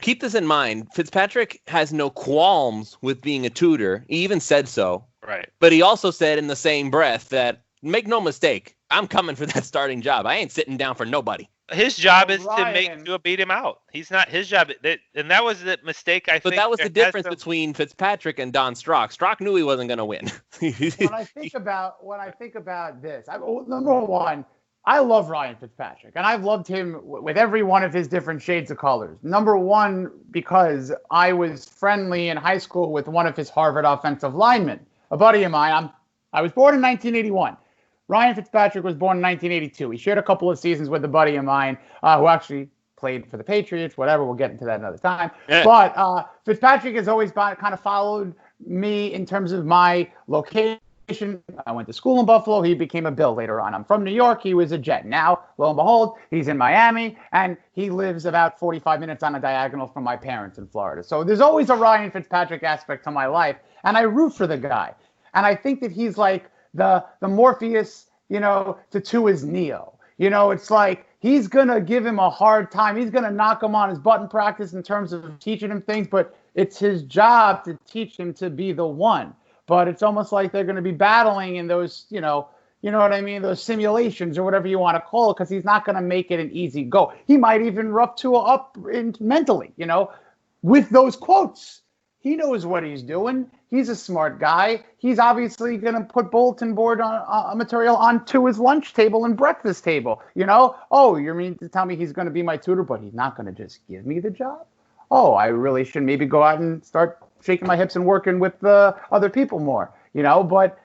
keep this in mind. Fitzpatrick has no qualms with being a tutor. He even said so. Right. But he also said in the same breath that, make no mistake, I'm coming for that starting job. I ain't sitting down for nobody. His job is to make Tua beat him out. He's not his job. And that was the mistake, I think. But that was the difference between Fitzpatrick and Don Strock. Strock knew he wasn't going to win. When I think about this, number one, I love Ryan Fitzpatrick, and I've loved him with every one of his different shades of colors. Number one, because I was friendly in high school with one of his Harvard offensive linemen, a buddy of mine. I was born in 1981. Ryan Fitzpatrick was born in 1982. He shared a couple of seasons with a buddy of mine who actually played for the Patriots, whatever. We'll get into that another time. Yeah. But Fitzpatrick has always kind of followed me in terms of my location. I went to school in Buffalo. He became a Bill later on. I'm from New York. He was a Jet. Now, lo and behold, he's in Miami, and he lives about 45 minutes on a diagonal from my parents in Florida. So there's always a Ryan Fitzpatrick aspect to my life, and I root for the guy. And I think that he's like the Morpheus, to Tua's Neo. It's like he's going to give him a hard time. He's going to knock him on his butt in practice in terms of teaching him things, but it's his job to teach him to be the one. But it's almost like they're going to be battling in those, you know what I mean, those simulations or whatever you want to call it, because he's not going to make it an easy go. He might even rough Tua up mentally, with those quotes. He knows what he's doing. He's a smart guy. He's obviously going to put bulletin board material onto his lunch table and breakfast table. Oh, you mean to tell me he's going to be my tutor, but he's not going to just give me the job? Oh, I really should maybe go out and start shaking my hips and working with other people more, But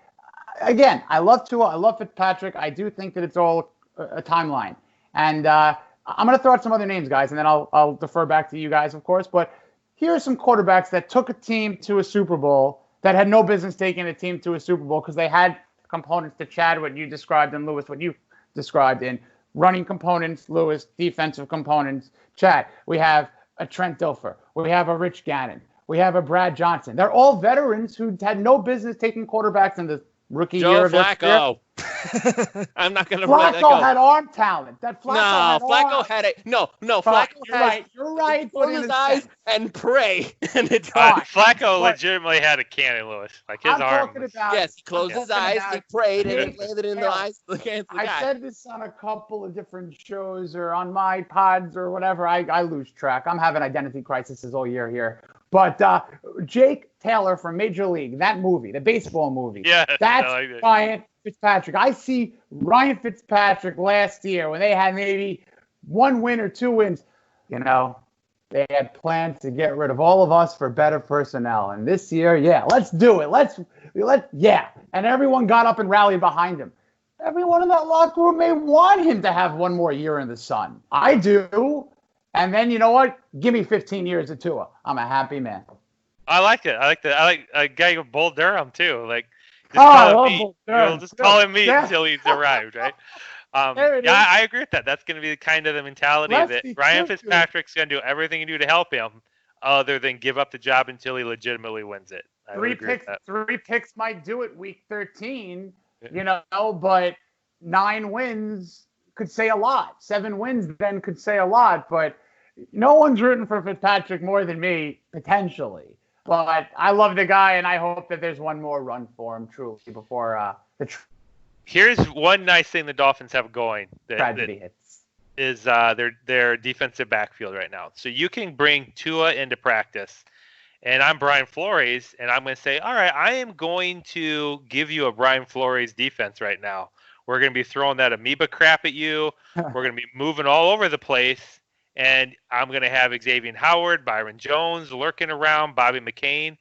again, I love Tua. I love Fitzpatrick. I do think that it's all a timeline. And I'm going to throw out some other names, guys, and then I'll defer back to you guys, of course. But here are some quarterbacks that took a team to a Super Bowl that had no business taking a team to a Super Bowl because they had components to Chad, what you described, and Lewis, what you described in running components, Lewis, defensive components, Chad. We have a Trent Dilfer. We have a Rich Gannon. We have a Brad Johnson. They're all veterans who had no business taking quarterbacks in the rookie year of their career. I'm not going to let that go. Flacco had arm talent. Flacco had a no. Flacco You're right. Close his eyes and pray, and it Flacco legitimately had a cannon, Lewis. Like his arm. Yes, he closed his eyes, he prayed, and it landed in the eyes of the guy. I said this on a couple of different shows or on my pods or whatever. I lose track. I'm having identity crises all year here. But Jake Taylor from Major League, that movie, the baseball movie. Yeah, that's I like it. Ryan Fitzpatrick. I see Ryan Fitzpatrick last year when they had maybe 1 win or 2 wins. You know, they had plans to get rid of all of us for better personnel. And this year, yeah, let's do it. Yeah. And everyone got up and rallied behind him. Everyone in that locker room may want him to have 1 more year in the sun. I do. And then, you know what? Give me 15 years of Tua. I'm a happy man. I like it. I like that. I like a guy with Bull Durham too. Like, just call him me until he's arrived, right? Yeah, I agree with that. That's going to be kind of the mentality of it. Ryan Fitzpatrick's going to do everything he can do to help him, other than give up the job until he legitimately wins it. Three picks might do it week 13, you know, but 9 wins could say a lot. 7 wins then could say a lot, but no one's rooting for Fitzpatrick more than me, potentially. But I love the guy, and I hope that there's 1 more run for him, truly, before Here's one nice thing the Dolphins have going tragedy hits. Is their defensive backfield right now. So you can bring Tua into practice, and I'm Brian Flores, and I'm going to say, all right, I am going to give you a Brian Flores defense right now. We're going to be throwing that amoeba crap at you. We're going to be moving all over the place. And I'm going to have Xavier Howard, Byron Jones lurking around, Bobby McCain.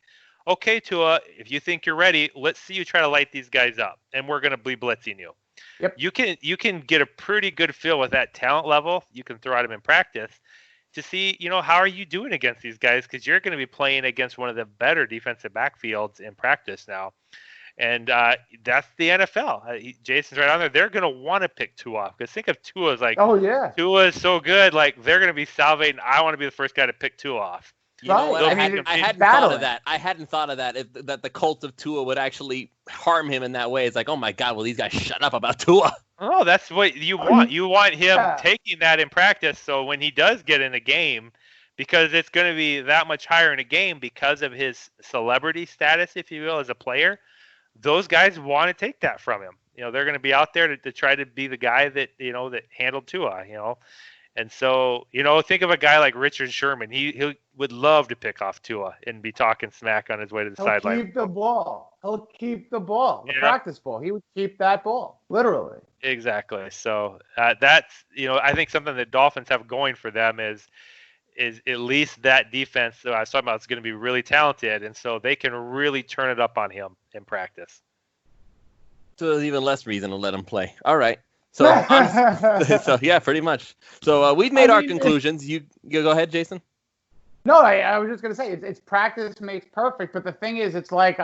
Okay, Tua, if you think you're ready, let's see you try to light these guys up. And we're going to be blitzing you. Yep. You can get a pretty good feel with that talent level. You can throw at them in practice to see, you know, how are you doing against these guys? Because you're going to be playing against one of the better defensive backfields in practice now. And that's the NFL. Jason's right on there. They're going to want to pick Tua. Because think of Tua as like, oh, yeah. Tua is so good. Like, they're going to be salivating. I want to be the first guy to pick Tua off. You know what? I hadn't thought of that. I hadn't thought of that. That the cult of Tua would actually harm him in that way. It's like, oh my God, will these guys shut up about Tua? Oh, that's what you want. You want him taking that in practice. So when he does get in a game, because it's going to be that much higher in a game because of his celebrity status, if you will, as a player, those guys want to take that from him. You know, they're going to be out there to try to be the guy that, you know, that handled Tua, you know. And so, you know, think of a guy like Richard Sherman. He would love to pick off Tua and be talking smack on his way to the sideline. He'll keep the ball. The practice ball. He would keep that ball, literally. Exactly. So that's, you know, I think something that Dolphins have going for them is at least that defense that I was talking about is going to be really talented, and so they can really turn it up on him in practice. So there's even less reason to let him play. All right. So, so yeah, pretty much. So we've made our conclusions. You go ahead, Jason. No, I was just gonna say it's practice makes perfect. But the thing is, it's like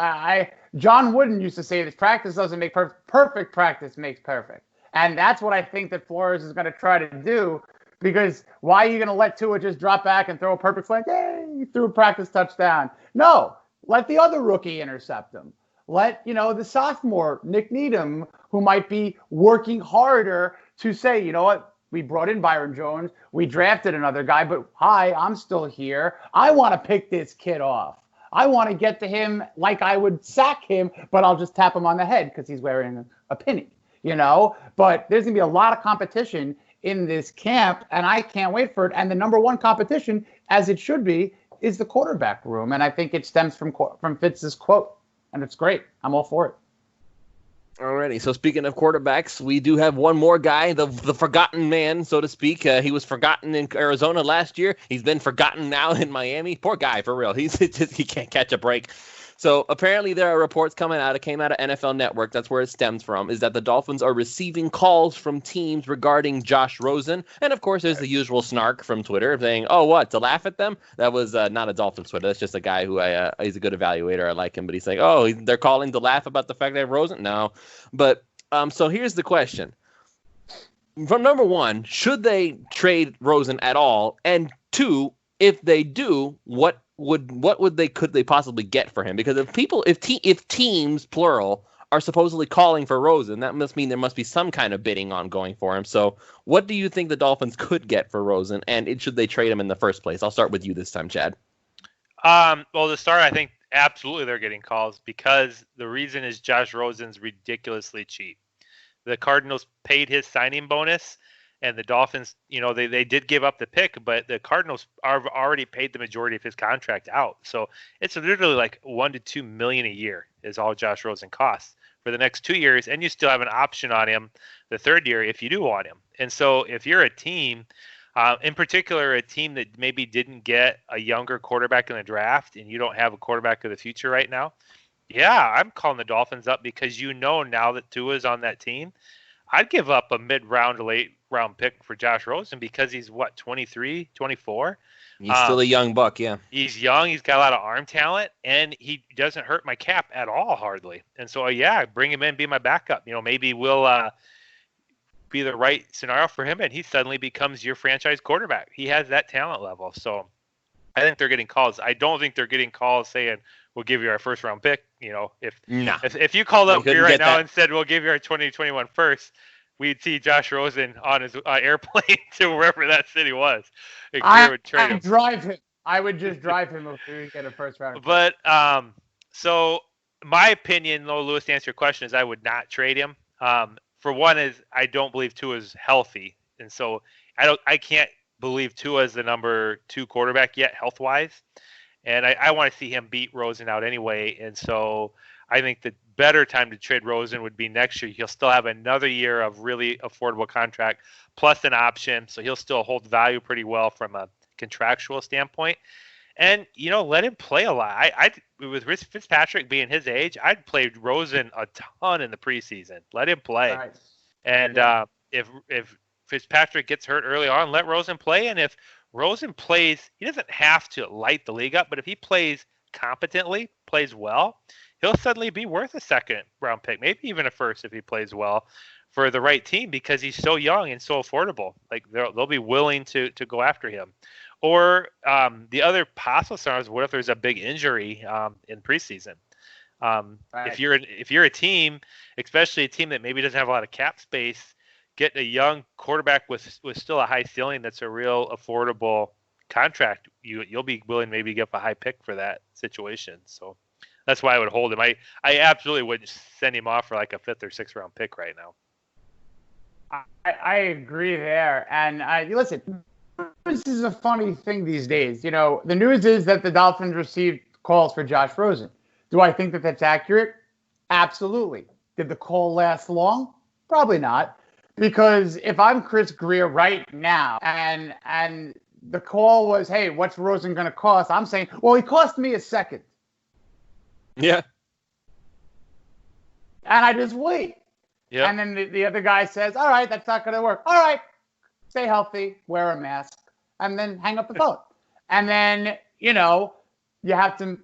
John Wooden used to say this: practice doesn't make perfect. Perfect practice makes perfect. And that's what I think that Flores is gonna try to do. Because why are you gonna let Tua just drop back and throw a perfect flank? Hey, he threw a practice touchdown. No, let the other rookie intercept him. Let, you know, the sophomore, Nick Needham, who might be working harder to say, you know what, we brought in Byron Jones, we drafted another guy, but hi, I'm still here. I want to pick this kid off. I want to get to him like I would sack him, but I'll just tap him on the head because he's wearing a penny, you know? But there's going to be a lot of competition in this camp, and I can't wait for it. And the number one competition, as it should be, is the quarterback room. And I think it stems from Fitz's quote. And it's great. I'm all for it. Alrighty. So speaking of quarterbacks, we do have one more guy, the forgotten man, so to speak. He was forgotten in Arizona last year. He's been forgotten now in Miami. Poor guy, for real. He can't catch a break. So apparently there are reports coming out. It came out of NFL Network. That's where it stems from, is that the Dolphins are receiving calls from teams regarding Josh Rosen. And, of course, there's the usual snark from Twitter saying, oh, what, to laugh at them? That was not a Dolphins Twitter. That's just a guy who he's a good evaluator. I like him. But he's saying, oh, they're calling to laugh about the fact that Rosen? No. But so here's the question. From number one, should they trade Rosen at all? And two, if they do, could they possibly get for him? Because if teams plural are supposedly calling for Rosen, that must mean there must be some kind of bidding ongoing for him. So what do you think the Dolphins could get for Rosen, and should they trade him in the first place? I'll start with you this time, Chad. Well, to start, I think absolutely they're getting calls because the reason is Josh Rosen's ridiculously cheap. The Cardinals paid his signing bonus, And the Dolphins, they did give up the pick, but the Cardinals are already paid the majority of his contract out. So it's literally like $1 to $2 million a year is all Josh Rosen costs for the next 2 years, and you still have an option on him the third year if you do want him. And so if you're a team, in particular a team that maybe didn't get a younger quarterback in the draft, and you don't have a quarterback of the future right now, yeah, I'm calling the Dolphins up because now that Tua's on that team, I'd give up a mid-round to late-round pick for Josh Rosen because he's, 23, 24? He's still a young buck, yeah. He's young. He's got a lot of arm talent, and he doesn't hurt my cap at all, hardly. And so, yeah, bring him in, be my backup. Maybe we'll be the right scenario for him, and he suddenly becomes your franchise quarterback. He has that talent level. So I think they're getting calls. I don't think they're getting calls saying, we'll give you our first-round pick. If you called up here right now and said, we'll give you our 2021 first, we'd see Josh Rosen on his airplane to wherever that city was. I would drive him. I would just drive him if we get a first-round pick. But so my opinion, though, Lewis, to answer your question, is I would not trade him. For one, is I don't believe Tua's healthy, and so I can't believe Tua is the number 2 quarterback yet, health-wise. And I want to see him beat Rosen out anyway. And so I think the better time to trade Rosen would be next year. He'll still have another year of really affordable contract plus an option. So he'll still hold value pretty well from a contractual standpoint. And, let him play a lot. With Fitzpatrick being his age, I'd play Rosen a ton in the preseason. Let him play. Right. And if Fitzpatrick gets hurt early on, let Rosen play. And if Rosen plays, he doesn't have to light the league up, but if he plays competently, plays well, he'll suddenly be worth a second-round pick, maybe even a first if he plays well for the right team because he's so young and so affordable. Like they'll be willing to go after him. Or the other possible scenario is what if there's a big injury in preseason? Right. If you're a team, especially a team that maybe doesn't have a lot of cap space, get a young quarterback with still a high ceiling that's a real affordable contract, you'll be willing maybe to give up a high pick for that situation. So that's why I would hold him. I absolutely wouldn't send him off for like a 5th or 6th round pick right now. I agree there. And listen, this is a funny thing these days. The news is that the Dolphins received calls for Josh Rosen. Do I think that that's accurate? Absolutely. Did the call last long? Probably not. Because if I'm Chris Greer right now and the call was, hey, what's Rosen going to cost? I'm saying, well, he cost me a second. Yeah. And I just wait. Yeah. And then the other guy says, all right, that's not going to work. All right, stay healthy, wear a mask, and then hang up the phone. And then, you have to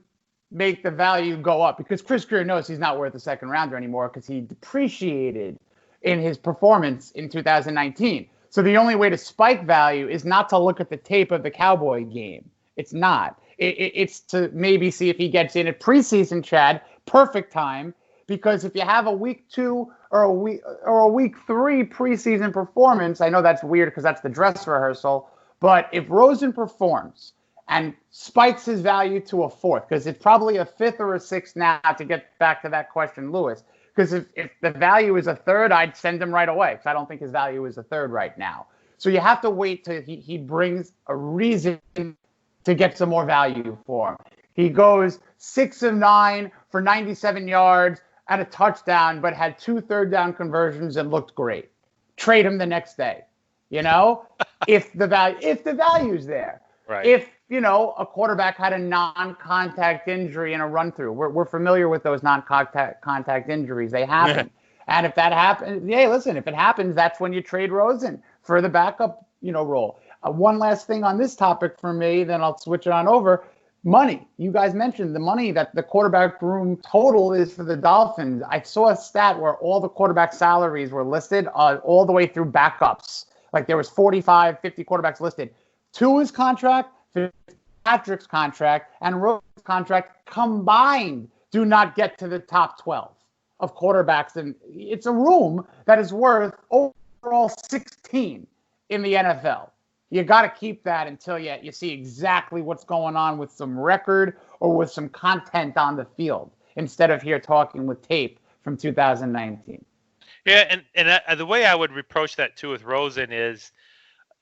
make the value go up because Chris Greer knows he's not worth a second rounder anymore because he depreciated in his performance in 2019. So the only way to spike value is not to look at the tape of the Cowboy game. It's not. It's to maybe see if he gets in at preseason, Chad. Perfect time, because if you have a week 2 or a week 3 preseason performance, I know that's weird because that's the dress rehearsal, but if Rosen performs and spikes his value to a 4th, because it's probably a 5th or a 6th now to get back to that question, Lewis. Because if the value is a 3rd, I'd send him right away because I don't think his value is a 3rd right now. So you have to wait till he brings a reason to get some more value for him. He goes 6 of 9 for 97 yards and a touchdown, but had 2 third-down conversions and looked great. Trade him the next day. If the value's there. Right. If a quarterback had a non-contact injury in a run-through. We're familiar with those non-contact injuries. They happen. And if that happens, hey, listen, if it happens, that's when you trade Rosen for the backup, role. One last thing on this topic for me, then I'll switch it on over. Money. You guys mentioned the money that the quarterback room total is for the Dolphins. I saw a stat where all the quarterback salaries were listed all the way through backups. Like there was 45, 50 quarterbacks listed. Tua's contract, Patrick's contract, and Rosen's contract combined do not get to the top 12 of quarterbacks. And it's a room that is worth overall 16 in the NFL. You got to keep that until you see exactly what's going on with some record or with some content on the field instead of here talking with tape from 2019. Yeah, and the way I would reproach that too with Rosen is,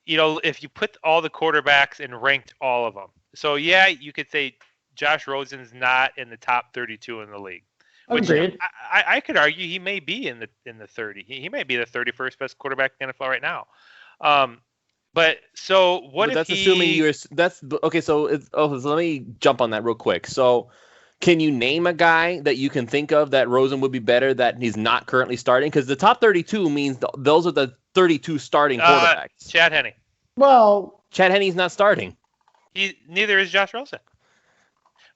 if you put all the quarterbacks and ranked all of them. So yeah, you could say Josh Rosen's not in the top 32 in the league, which Agreed. I could argue he may be in the 30. He may be the 31st best quarterback in the NFL right now. But so what But if that's he? assuming that's okay. So let me jump on that real quick. So can you name a guy that you can think of that Rosen would be better that he's not currently starting? Because the top 32 means those are the 32 starting quarterbacks. Chad Henne. Well, Chad Henne's not starting. Neither is Josh Rosen.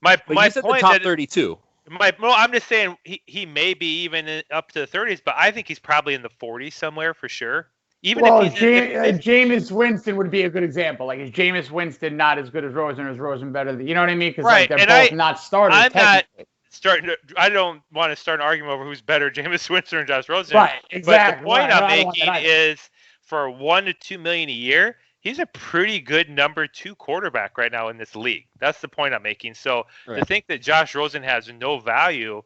But you said the top 32. I'm just saying he may be even up to the 30s, but I think he's probably in the 40s somewhere for sure. Even if Jameis Winston would be a good example. Like, is Jameis Winston not as good as Rosen, or is Rosen better than, you know what I mean? Because right. they're both not starters. I don't want to start an argument over who's better, Jameis Winston or Josh Rosen. Right, exactly. But the point I'm making is, for $1 to $2 million a year, he's a pretty good number 2 quarterback right now in this league. That's the point I'm making. So to think that Josh Rosen has no value,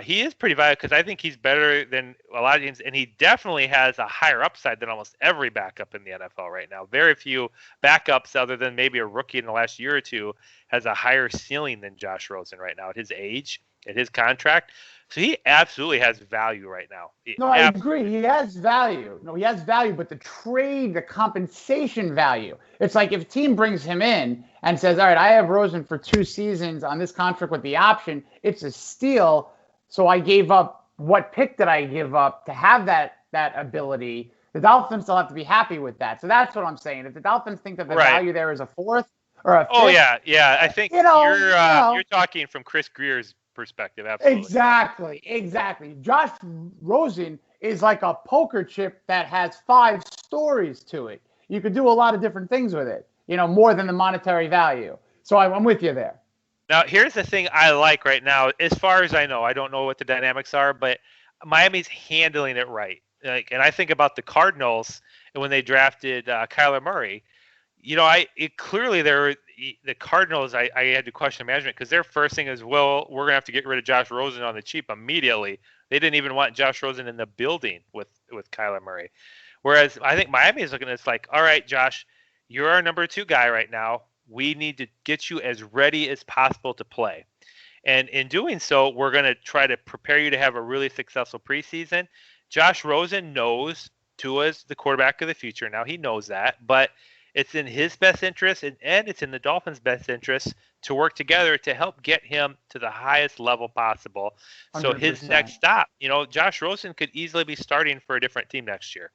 he is pretty valuable because I think he's better than a lot of teams, and he definitely has a higher upside than almost every backup in the NFL right now. Very few backups, other than maybe a rookie in the last year or two, has a higher ceiling than Josh Rosen right now at his age, at his contract. So he absolutely has value right now. I agree. He has value. No, he has value, but the compensation value. It's like if a team brings him in and says, all right, I have Rosen for 2 seasons on this contract with the option, it's a steal. So I gave up, what pick did I give up to have that ability? The Dolphins still have to be happy with that. So that's what I'm saying. If the Dolphins think that the value there is a 4th or a 5th. Oh, yeah. I think you're talking from Chris Greer's perspective. Absolutely. Exactly. Josh Rosen is like a poker chip that has 5 stories to it. You could do a lot of different things with it, more than the monetary value. So I'm with you there. Now, here's the thing I like right now. As far as I know, I don't know what the dynamics are, but Miami's handling it right. And I think about the Cardinals and when they drafted Kyler Murray. Clearly the Cardinals. I had to question management because their first thing is, well, we're gonna have to get rid of Josh Rosen on the cheap immediately. They didn't even want Josh Rosen in the building with Kyler Murray. Whereas I think Miami is looking at it like, all right, Josh, you're our number 2 guy right now. We need to get you as ready as possible to play. And in doing so, we're going to try to prepare you to have a really successful preseason. Josh Rosen knows Tua's the quarterback of the future. Now he knows that, but it's in his best interest and it's in the Dolphins' best interest to work together to help get him to the highest level possible. 100%. So his next stop, Josh Rosen could easily be starting for a different team next year.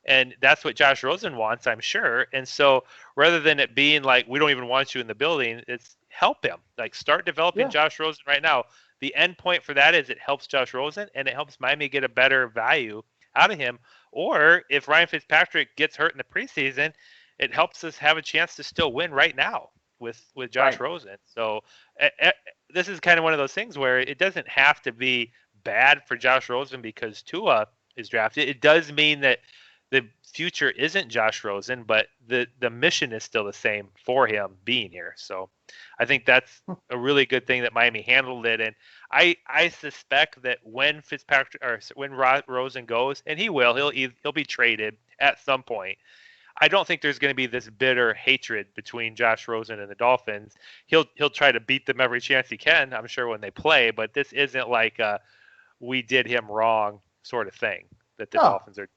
And that's what Josh Rosen wants, I'm sure. And so rather than it being like, we don't even want you in the building, it's help him. Like, start developing Josh Rosen right now. The end point for that is it helps Josh Rosen and it helps Miami get a better value out of him. Or if Ryan Fitzpatrick gets hurt in the preseason, it helps us have a chance to still win right now with Josh Rosen. So this is kind of one of those things where it doesn't have to be bad for Josh Rosen because Tua is drafted. It does mean that the future isn't Josh Rosen, but the mission is still the same for him being here. So I think that's a really good thing that Miami handled it. And I suspect that when Fitzpatrick or when Rosen goes, and he'll be traded at some point. I don't think there's going to be this bitter hatred between Josh Rosen and the Dolphins. He'll try to beat them every chance he can, I'm sure, when they play. But this isn't like a we did him wrong sort of thing that the Dolphins are.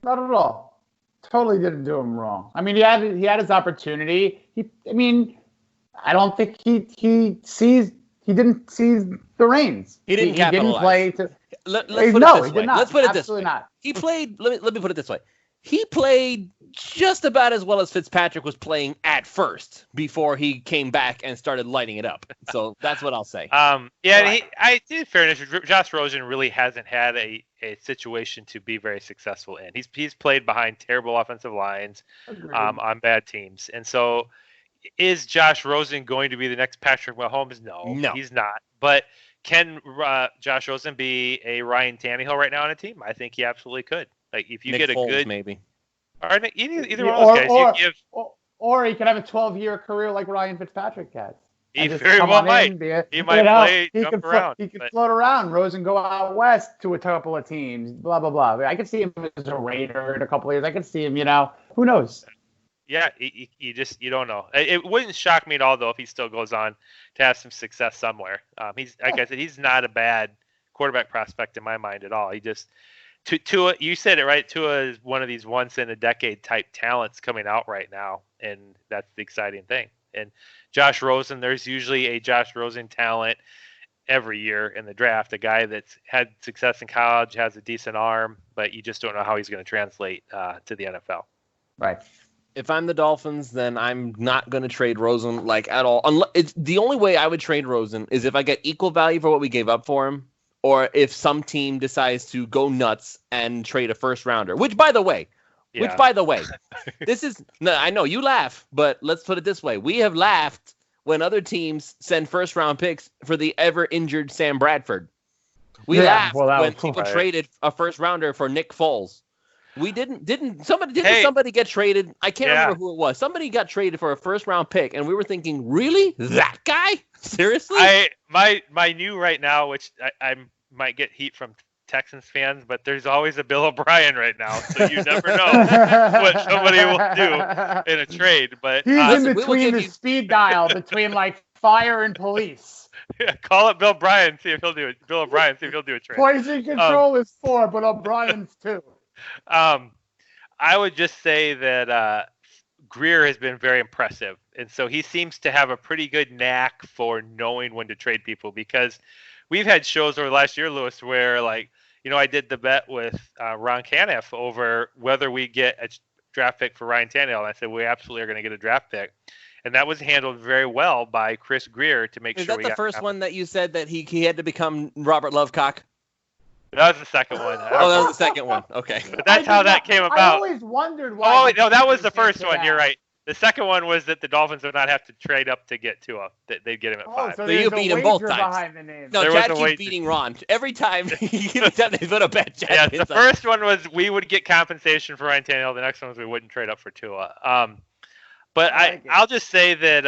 Not at all. Totally didn't do him wrong. I mean, he had his opportunity. I don't think he didn't seize the reins. He didn't capitalize. Play to. Let's put it this way. He did not. Let's put it Absolutely this way. Not. He played. Let me put it this way. He played just about as well as Fitzpatrick was playing at first before he came back and started lighting it up. So that's what I'll say. I did fairness. Josh Rosen really hasn't had a situation to be very successful in. He's played behind terrible offensive lines on bad teams. And so is Josh Rosen going to be the next Patrick Mahomes? No, he's not. But can Josh Rosen be a Ryan Tannehill right now on a team? I think he absolutely could. Like, if you Nick get a Foles, good maybe. Either one of those guys. Or he could have a 12-year career like Ryan Fitzpatrick had. He very well might. He might play, jump around. He could float around. Rosen go out west to a couple of teams. Blah blah blah. I could see him as a Raider in a couple of years. I could see him. Who knows? Yeah, you don't know. It wouldn't shock me at all though if he still goes on to have some success somewhere. He's like I said, he's not a bad quarterback prospect in my mind at all. He just Tua, you said it right. Tua is one of these once in a decade type talents coming out right now, and that's the exciting thing. And Josh Rosen, there's usually a Josh Rosen talent every year in the draft, a guy that's had success in college, has a decent arm, but you just don't know how he's going to translate to the NFL. Right. If I'm the Dolphins, then I'm not going to trade Rosen at all. It's the only way I would trade Rosen is if I get equal value for what we gave up for him, or if some team decides to go nuts and trade a first rounder. Which, by the way, this is I know you laugh, but let's put it this way: we have laughed when other teams send first round picks for the ever injured Sam Bradford. We laughed when people traded a first rounder for Nick Foles. We didn't somebody get traded? I can't remember who it was. Somebody got traded for a first round pick, and we were thinking, really? That guy? Seriously? My new right now, which I might get heat from Texans fans, but there's always a Bill O'Brien right now, so you never know what somebody will do in a trade. But he's in between the speed dial between fire and police. Yeah, call up Bill O'Brien, see if he'll do it. Bill O'Brien, see if he'll do a trade. Poison control is 4, but O'Brien's 2. I would just say that Greer has been very impressive, and so he seems to have a pretty good knack for knowing when to trade people, because we've had shows over the last year, Lewis, where I did the bet with Ron Caniff over whether we get a draft pick for Ryan Tannehill, and I said we absolutely are going to get a draft pick. And that was handled very well by Chris Greer to make sure we got. Is that the first one that you said that he had to become Robert Lovecock? That was the second one. That was the second one. Okay. But that's how that came about. I always wondered why. Oh, no, that was the first one. You're right. The second one was that the Dolphins would not have to trade up to get Tua. That they'd get him at 5. So you beat him both times. No, there Chad keeps beating Ron. Every time they put a bet, Chad. Yeah, the first one was we would get compensation for Ryan Tannehill. The next one was we wouldn't trade up for Tua. But I'll just say that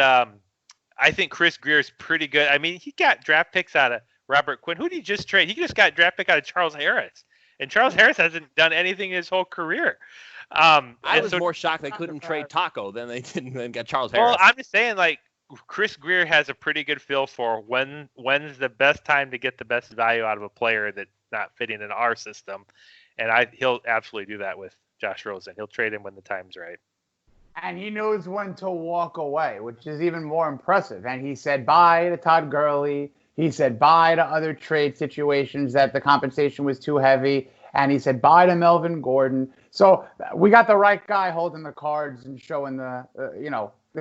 I think Chris Greer is pretty good. I mean, he got draft picks out of Robert Quinn. Who did he just trade? He just got draft pick out of Charles Harris. And Charles Harris hasn't done anything his whole career. I was more shocked they couldn't trade Taco than they didn't get Charles Harris. Well, I'm just saying, Chris Greer has a pretty good feel for when's the best time to get the best value out of a player that's not fitting in our system. And he'll absolutely do that with Josh Rosen. He'll trade him when the time's right. And he knows when to walk away, which is even more impressive. And he said bye to Todd Gurley. He said bye to other trade situations that the compensation was too heavy. And he said bye to Melvin Gordon. So we got the right guy holding the cards and showing the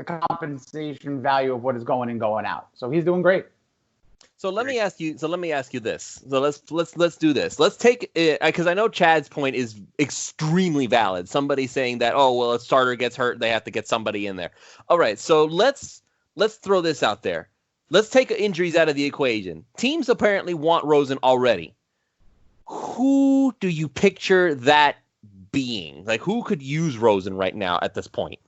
compensation value of what is going and going out. So he's doing great. So let me ask you this. So let's do this. Let's take it, because I know Chad's point is extremely valid. Somebody saying that, oh well, a starter gets hurt, they have to get somebody in there. All right, so let's throw this out there. Let's take injuries out of the equation. Teams apparently want Rosen already. Who do you picture that being? Who could use Rosen right now at this point?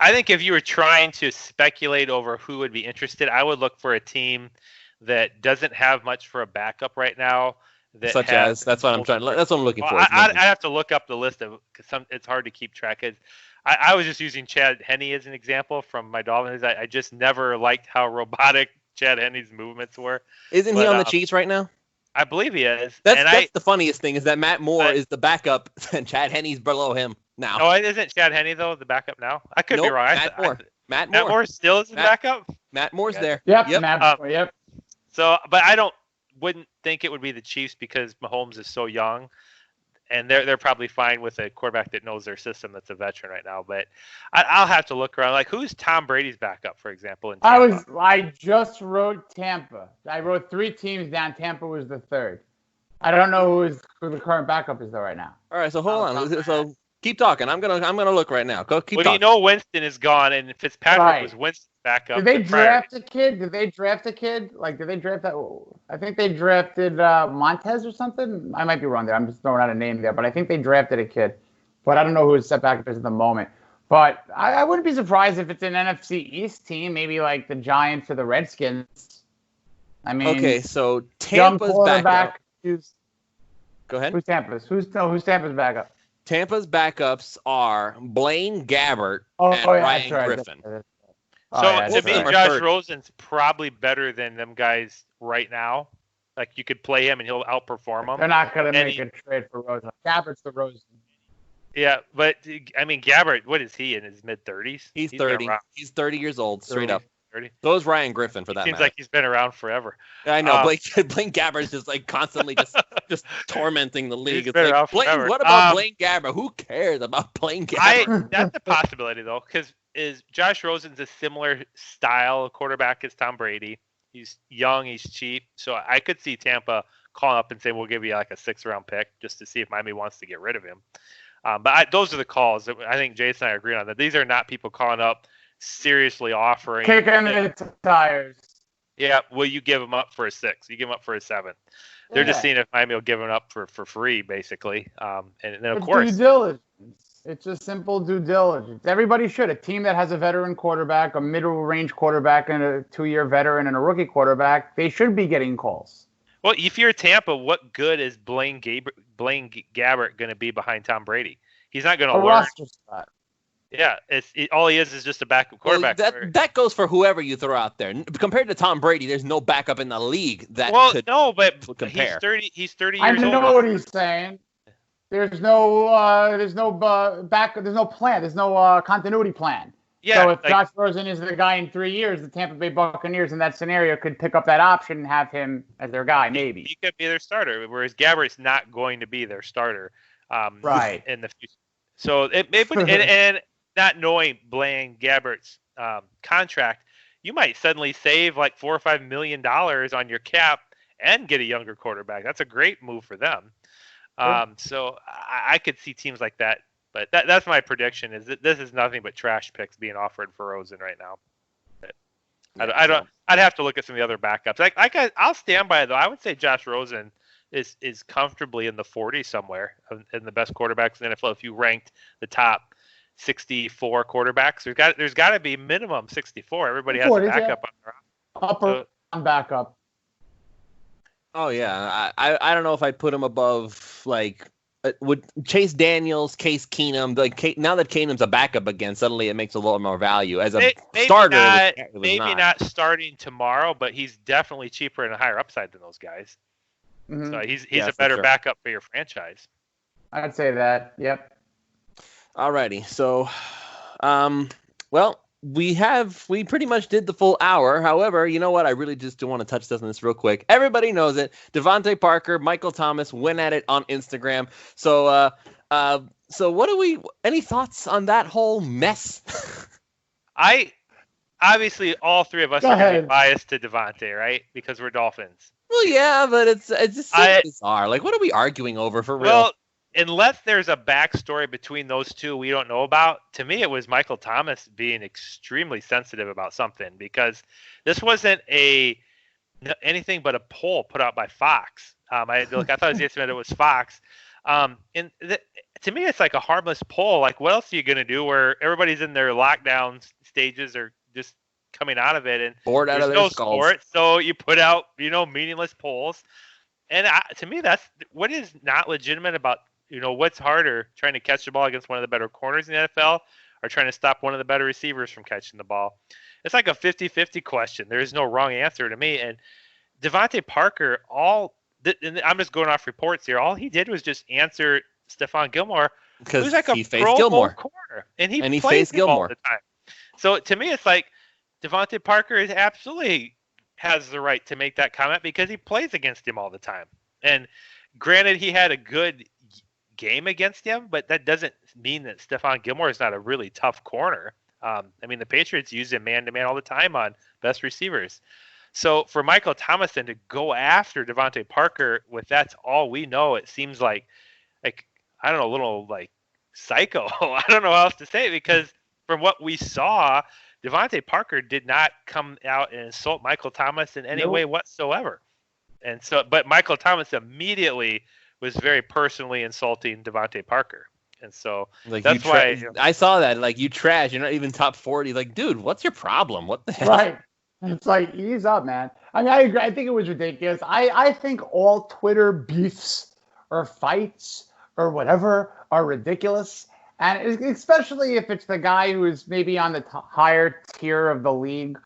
I think if you were trying to speculate over who would be interested, I would look for a team that doesn't have much for a backup right now. That's what I'm looking for. I'd have to look up the list because it's hard to keep track of. I was just using Chad Henne as an example from my Dolphins. I just never liked how robotic Chad Henne's movements were. Isn't he on the Chiefs right now? I believe he is. That's the funniest thing is that Matt Moore is the backup and Chad Henne's below him now. Oh, isn't Chad Henne though the backup now? I could be wrong. Matt Moore still is the backup. Matt Moore's there. Yep. Matt Moore, yep. So, but wouldn't think it would be the Chiefs because Mahomes is so young, and they're probably fine with a quarterback that knows their system that's a veteran right now. But I'll have to look around. Who's Tom Brady's backup, for example? In Tampa? I just wrote Tampa. I wrote 3 teams down. Tampa was the 3rd. I don't know who the current backup is though right now. All right, so hold on. So keep talking. I'm gonna look right now. Keep talking. You know Winston is gone, and Fitzpatrick was Winston's backup. Did they draft a kid? Did they draft that? I think they drafted Montez or something. I might be wrong there. I'm just throwing out a name there, but I think they drafted a kid. But I don't know who his set backup is at the moment. But I wouldn't be surprised if it's an NFC East team, maybe like the Giants or the Redskins. I mean, okay, so young Tampa's quarterback. backup. Go ahead. Who's Tampa's? Who's Tampa's backup? Tampa's backups are Blaine Gabbert Oh, and yeah, Ryan that's right. Griffin. So to me, right. Josh Third. Rosen's probably better than them guys right now. Like you could play him and he'll outperform them. They're not going to make a trade for Rosen. Gabbert's the Rosen. Yeah, but I mean, Gabbert, what is he in his mid-30s? He's 30. He's 30 years old, straight up. 30. So is Ryan Griffin for that Seems matter. like he's been around forever. I know. Blaine Gabbert's just like constantly just tormenting the league. He's been around Blaine, forever. what about Blaine Gabbert? Who cares about Blaine Gabbert? That's a possibility though, because Josh Rosen's a similar style of quarterback as Tom Brady. He's young, he's cheap, so I could see Tampa calling up and saying we'll give you like a 6th-round pick just to see if Miami wants to get rid of him. But those are the calls. I think Jason and I agree on that. These are not people calling up seriously offering. Kicking the tires. Yeah, will you give him up for a 6? You give him up for a 7. They're just seeing if Miami will give him up for free, basically. And then, of course. Due diligence. It's just simple due diligence. Everybody should. A team that has a veteran quarterback, a middle-range quarterback, and a 2-year veteran and a rookie quarterback, they should be getting calls. Well, if you're Tampa, what good is Blaine Gabbert going to be behind Tom Brady? He's not going to learn. Roster spot. Yeah, all he is just a backup quarterback. Well, that goes for whoever you throw out there. Compared to Tom Brady, there's no backup in the league that could compare. He's 30 I years old. know what he's saying. There's no plan. There's no continuity plan. Yeah, so if Josh Rosen is the guy in 3 years, the Tampa Bay Buccaneers in that scenario could pick up that option and have him as their guy, maybe. He could be their starter, whereas Gabbert's not going to be their starter right in the future. So and not knowing Blaine Gabbert's contract, you might suddenly save like $4 or $5 million on your cap and get a younger quarterback. That's a great move for them. So I could see teams like that. But that's my prediction. Is that this is nothing but trash picks being offered for Rosen right now. I don't. I'd have to look at some of the other backups. I'll stand by it though. I would say Josh Rosen is comfortably in the 40s somewhere in the best quarterbacks in the NFL. If you ranked the top 64 quarterbacks, there's got to be minimum 64. Everybody has a backup on their upper backup. Oh yeah, I don't know if I'd put him above like. Would Chase Daniels, Case Keenum, now that Keenum's a backup again, suddenly it makes a little more value as a starter. It was not starting tomorrow, but he's definitely cheaper and a higher upside than those guys. Mm-hmm. So he's a better backup for your franchise. I'd say that. Yep. Alrighty, so, well. We pretty much did the full hour. However, you know what? I really just do want to touch on this real quick. Everybody knows it. Devontae Parker, Michael Thomas went at it on Instagram. So, any thoughts on that whole mess? Obviously all three of us are going to be biased to Devontae, right? Because we're Dolphins. Well, yeah, but it's just so bizarre. Like, what are we arguing over for real? Well, unless there's a backstory between those two we don't know about, to me it was Michael Thomas being extremely sensitive about something, because this wasn't anything but a poll put out by Fox. I thought it was Fox. To me, it's like a harmless poll. Like, what else are you going to do where everybody's in their lockdown stages or just coming out of it and bored out of their skulls. Sport, so you put out, meaningless polls. And to me, that's what is not legitimate about. What's harder, trying to catch the ball against one of the better corners in the NFL or trying to stop one of the better receivers from catching the ball? It's like a 50-50 question. There is no wrong answer to me. And Devontae Parker, and I'm just going off reports here, all he did was just answer Stephon Gilmore, who's like a Pro Bowl corner. And he faced Gilmore all the time. So to me, it's like Devontae Parker absolutely has the right to make that comment because he plays against him all the time. And granted, he had a good game against him, but that doesn't mean that Stephon Gilmore is not a really tough corner. The Patriots use him man-to-man all the time on best receivers. So for Michael Thomas to go after Devontae Parker with that's all we know, it seems like I don't know, a little like psycho. I don't know how else to say it, because from what we saw, Devontae Parker did not come out and insult Michael Thomas in any way whatsoever. But Michael Thomas immediately was very personally insulting Devontae Parker. And so Like that's why I saw that. Like, you trash. You're not even top 40. Like, dude, what's your problem? What the hell? Right. It's like, ease up, man. I mean, I agree. I think it was ridiculous. I think all Twitter beefs or fights or whatever are ridiculous. And especially if it's the guy who is maybe on the higher tier of the league,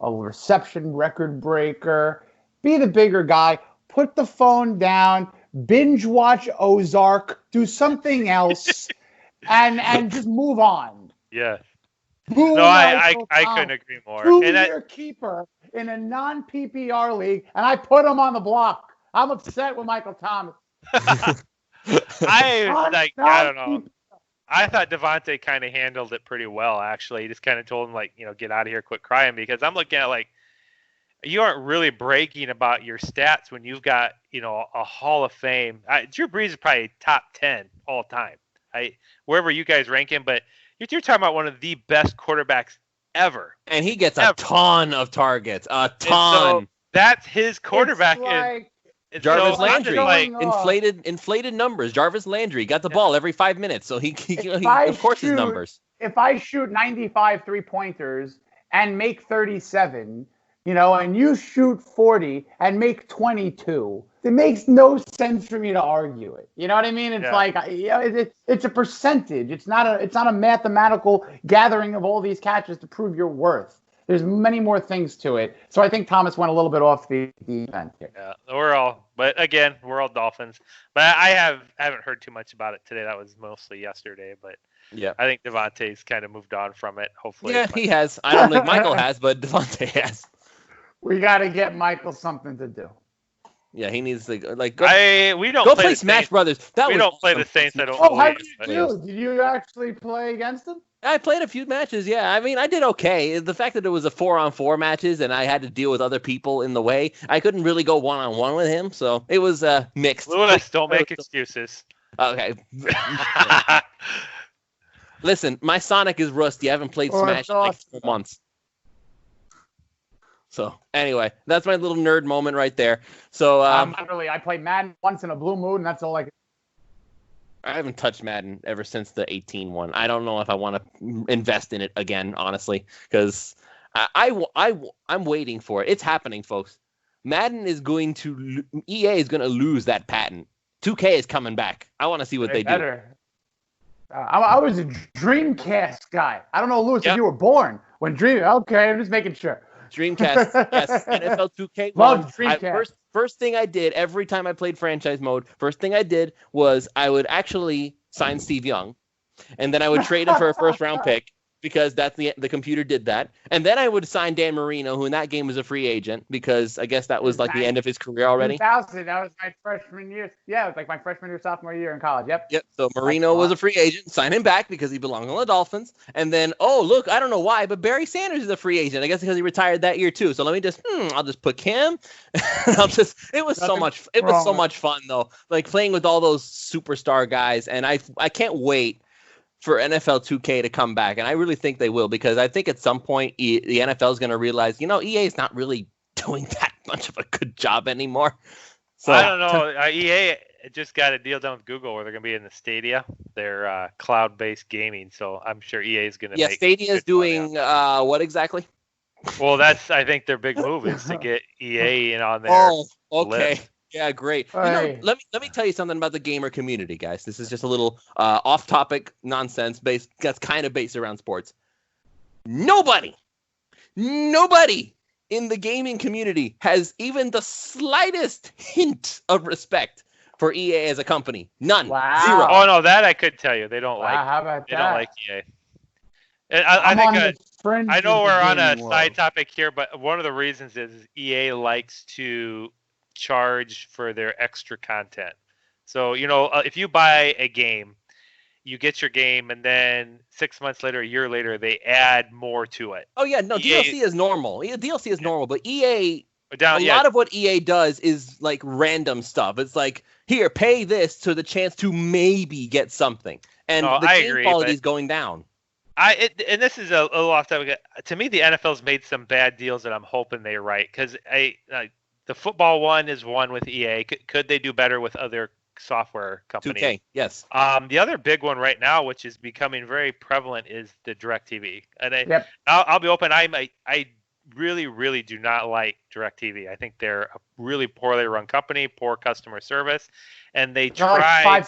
a reception record breaker. Be the bigger guy. Put the phone down. Binge watch Ozark. Do something else. and just move on. Yeah. Boo No, I Michael couldn't Thomas. agree more. Who's And your keeper in a non-PPR league, and I put him on the block. I'm upset with Michael Thomas. I don't know. I thought Devontae kind of handled it pretty well, actually. He just kind of told him, like, get out of here, quit crying, because I'm looking at, like, you aren't really bragging about your stats when you've got, a Hall of Fame. Drew Brees is probably top 10 all time. Wherever you guys rank him, but you're talking about one of the best quarterbacks ever. And he gets a ton of targets. A ton. So that's his quarterback. Jarvis so Landry, inflated numbers. Jarvis Landry got the ball every 5 minutes, so he of course his numbers. If I shoot 95 3-pointers and make 37, and you shoot 40 and make 22, it makes no sense for me to argue it. You know what I mean? It's like, it's a percentage. It's not a mathematical gathering of all these catches to prove your worth. There's many more things to it. So I think Thomas went a little bit off the event here. Yeah, but again, we're all Dolphins. But I haven't heard too much about it today. That was mostly yesterday. But yeah, I think Devontae's kind of moved on from it. Hopefully, yeah, he has. I don't think Michael has, but Devontae has. We got to get Michael something to do. Yeah, he needs to go we don't go play play Smash Brothers. We don't play the Saints. I don't. Oh, how did you do? Did you actually play against them? I played a few matches, yeah. I mean, I did okay. The fact that it was a 4-on-4 matches and I had to deal with other people in the way, I couldn't really go 1-on-1 with him, so it was mixed. Lewis, don't make excuses. Okay. Listen, my Sonic is rusty. I haven't played Smash in like 4 months. So, anyway, that's my little nerd moment right there. So, I played Madden once in a blue moon, and that's all I could. I haven't touched Madden ever since the 18 one. I don't know if I want to invest in it again, honestly, because I'm waiting for it. It's happening, folks. Madden is EA is going to lose that patent. 2K is coming back. I want to see what they do. I was a Dreamcast guy. I don't know, Lewis, if you were born when Okay, I'm just making sure. Dreamcast, yes. NFL 2K. Love Dreamcast. First thing I did every time I played franchise mode, first thing I did was I would actually sign Steve Young, and then I would trade him for a first-round pick because that's the computer did that. And then I would sign Dan Marino, who in that game was a free agent because I guess that was like the end of his career already. 2000, that was my freshman year. Yeah, it was like my freshman or sophomore year in college. Yep. So Marino was a free agent. Sign him back because he belonged on the Dolphins. And then, look, I don't know why, but Barry Sanders is a free agent. I guess because he retired that year too. So let me just, I'll just pick him. It was so much fun though. Like playing with all those superstar guys. And I can't wait for NFL 2K to come back, and I really think they will, because I think at some point the NFL is going to realize, EA is not really doing that much of a good job anymore. So I don't know. EA just got a deal done with Google where they're going to be in the Stadia. They're cloud-based gaming, so I'm sure EA is going to. Yeah, Stadia is doing what exactly? Well, that's I think their big move is to get EA in on their. Oh, okay. list. Yeah, great. Hey. Let me tell you something about the gamer community, guys. This is just a little off-topic nonsense that's kind of based around sports. Nobody in the gaming community has even the slightest hint of respect for EA as a company. None. Wow. Zero. Oh no, that I could tell you. They don't like. How about they that? don't like EA. And I think I know we're on a side topic here, but one of the reasons is EA likes to charge for their extra content. So, if you buy a game, you get your game, and then 6 months later, a year later, they add more to it. Oh, yeah, no, DLC is normal. DLC is normal, but EA, a lot of what EA does is like random stuff. It's like, here, pay this to the chance to maybe get something. And the game quality is going down. And this is a little off topic. To me, the NFL's made some bad deals that I'm hoping they right, because the football one is one with EA. Could they do better with other software company. 2K, yes. The other big one right now, which is becoming very prevalent, is the DirecTV. And Yep. I'll be open. I really, really do not like DirecTV. I think they're a really poorly run company, poor customer service, and they try.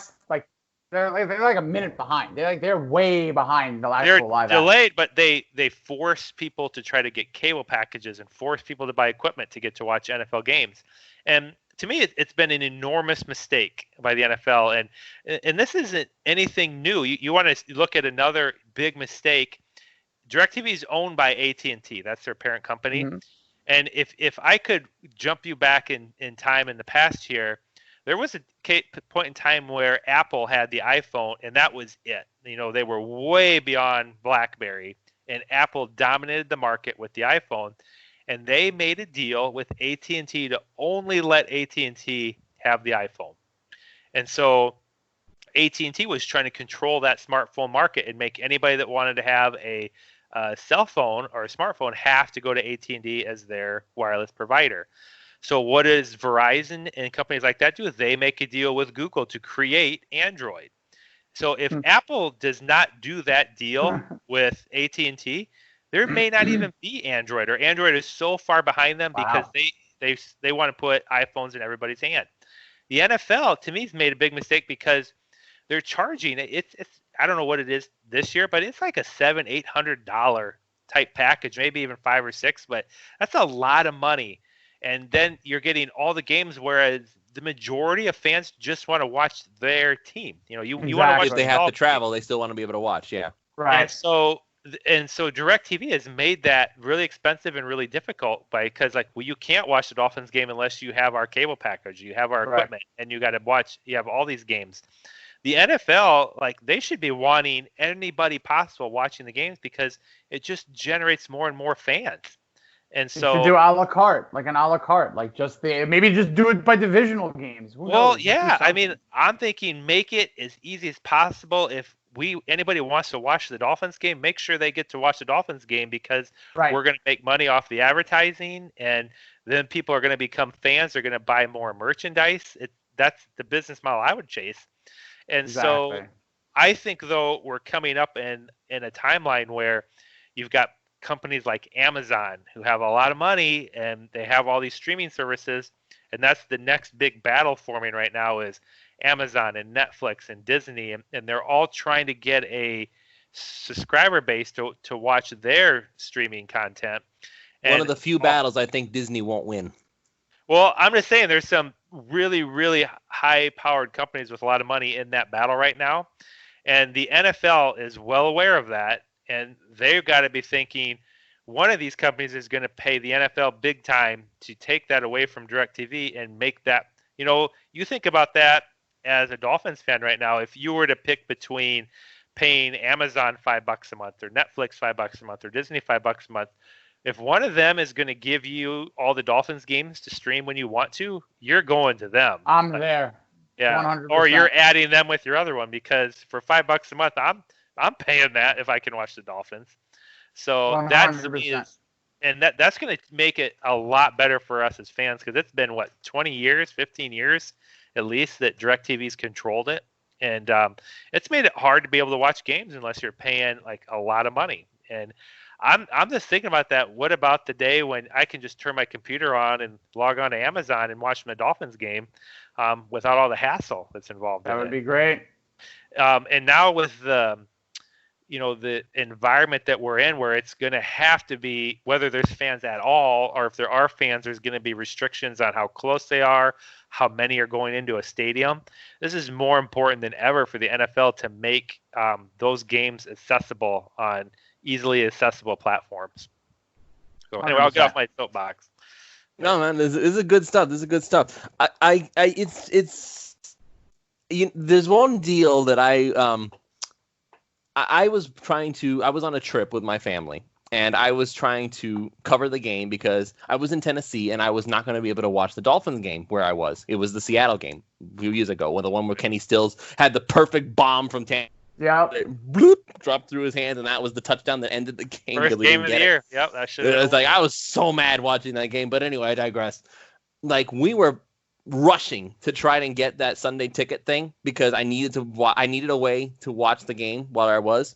They're like a minute behind. They're way behind the They're actual live delayed, but they force people to try to get cable packages and force people to buy equipment to get to watch NFL games. And to me, it's been an enormous mistake by the NFL. And this isn't anything new. You want to look at another big mistake. DirecTV is owned by AT&T. That's their parent company. Mm-hmm. And if I could jump you back in time in the past here, there was a point in time where Apple had the iPhone, and that was it. You know, they were way beyond BlackBerry, and Apple dominated the market with the iPhone. And they made a deal with AT&T to only let AT&T have the iPhone. And so AT&T was trying to control that smartphone market and make anybody that wanted to have a cell phone or a smartphone have to go to AT&T as their wireless provider. So what does Verizon and companies like that do? They make a deal with Google to create Android. So if Apple does not do that deal with AT&T, there may not even be Android, or Android is so far behind them because they want to put iPhones in everybody's hand. The NFL, to me, has made a big mistake because they're charging it's I don't know what it is this year, but it's like a $700-800 type package, maybe even $5 or $6, but that's a lot of money. And then you're getting all the games, whereas the majority of fans just want to watch their team. You know, you want to watch. If they have to travel, they still want to be able to watch. Yeah. Right. And so DirecTV has made that really expensive and really difficult because you can't watch the Dolphins game unless you have our cable package, you have our equipment, and you got to watch. You have all these games. The NFL, they should be wanting anybody possible watching the games because it just generates more and more fans. And so you should do a la carte, an a la carte, maybe just do it by divisional games. Who knows? Yeah, I mean, I'm thinking make it as easy as possible. If anybody wants to watch the Dolphins game, make sure they get to watch the Dolphins game because we're going to make money off the advertising, and then people are going to become fans. They're going to buy more merchandise. That's the business model I would chase. And so I think, though, we're coming up in a timeline where you've got companies like Amazon who have a lot of money and they have all these streaming services, and that's the next big battle forming right now is Amazon and Netflix and Disney, and they're all trying to get a subscriber base to watch their streaming content. And one of the few battles I think Disney won't win. Well, I'm just saying there's some really, really high-powered companies with a lot of money in that battle right now, and the NFL is well aware of that. And they've got to be thinking one of these companies is going to pay the NFL big time to take that away from DirecTV and make that, you think about that as a Dolphins fan right now. If you were to pick between paying Amazon $5 a month or Netflix $5 a month or Disney $5 a month, if one of them is going to give you all the Dolphins games to stream when you want to, you're going to them. I'm there. Yeah. 100%. Or you're adding them with your other one because for $5 a month, I'm paying that if I can watch the Dolphins. So 100%. that's going to make it a lot better for us as fans because it's been 20 years, 15 years at least that DirecTV's controlled it, and it's made it hard to be able to watch games unless you're paying a lot of money. And I'm just thinking about that. What about the day when I can just turn my computer on and log on to Amazon and watch my Dolphins game without all the hassle that's involved? That would be great. And now with the environment that we're in where it's going to have to be, whether there's fans at all or if there are fans, there's going to be restrictions on how close they are, how many are going into a stadium. This is more important than ever for the NFL to make those games accessible on easily accessible platforms. So anyway, I'll get off my soapbox. No, man, this is good stuff. There's one deal that I was on a trip with my family, and I was trying to cover the game because I was in Tennessee, and I was not going to be able to watch the Dolphins game where I was. It was the Seattle game a few years ago, the one where Kenny Stills had the perfect bomb from Tampa. Yeah. Bloop, dropped through his hands, and that was the touchdown that ended the game. First game of the year. Yep, that should. It was I was so mad watching that game, but anyway, I digress. We were rushing to try and get that Sunday ticket thing because I needed a way to watch the game while I was.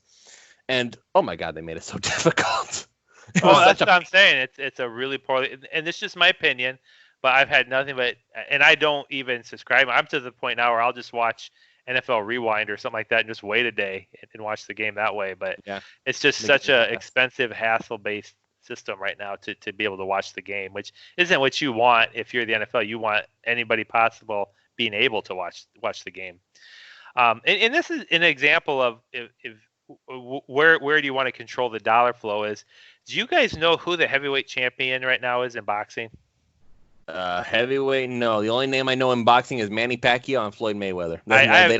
And oh my God, they made it so difficult. That's what I'm saying. It's a really poorly, and it's just my opinion, but I've had nothing but, and I don't even subscribe. I'm to the point now where I'll just watch NFL Rewind or something like that and just wait a day and watch the game that way. But it's just such a expensive, hassle-based system right now to be able to watch the game, which isn't what you want if you're the NFL. You want anybody possible being able to watch the game. And this is an example of if where do you want to control the dollar flow is. Do you guys know who the heavyweight champion right now is in boxing? Heavyweight, no. The only name I know in boxing is Manny Pacquiao and Floyd Mayweather. I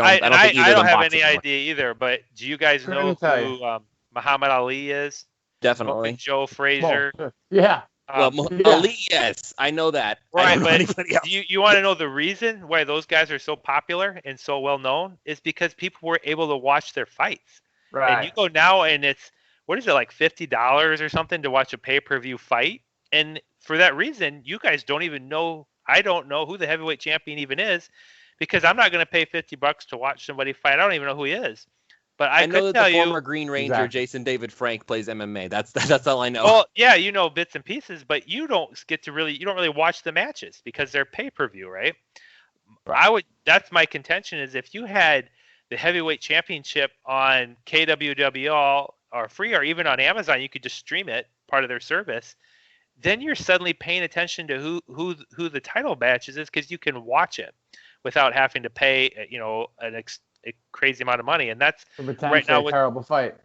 don't have any idea either, but do you guys know who Muhammad Ali is? Definitely. Joe Frazier. Yeah. Ali, yes, I know that. Right, but you want to know the reason why those guys are so popular and so well known is because people were able to watch their fights. Right. And you go now and it's, what is it, like $50 or something to watch a pay-per-view fight? And for that reason, you guys don't even know, I don't know who the heavyweight champion even is because I'm not going to pay $50 to watch somebody fight. I don't even know who he is. But I know that the former Green Ranger, Jason David Frank, plays MMA. That's all I know. Well, yeah, you know bits and pieces, but you don't really watch the matches because they're pay-per-view, right? That's my contention is if you had the heavyweight championship on KWWL or free or even on Amazon, you could just stream it, part of their service. Then you're suddenly paying attention to who the title matches is because you can watch it without having to pay, a crazy amount of money, and that's right now a terrible fight.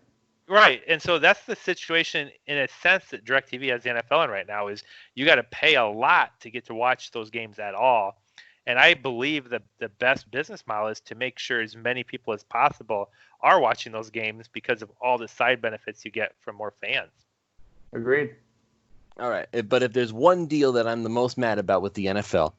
Right, and so that's the situation in a sense that DirecTV has the NFL in right now is you got to pay a lot to get to watch those games at all. And I believe that the best business model is to make sure as many people as possible are watching those games because of all the side benefits you get from more fans. Agreed. All right, but if there's one deal that I'm the most mad about with the NFL,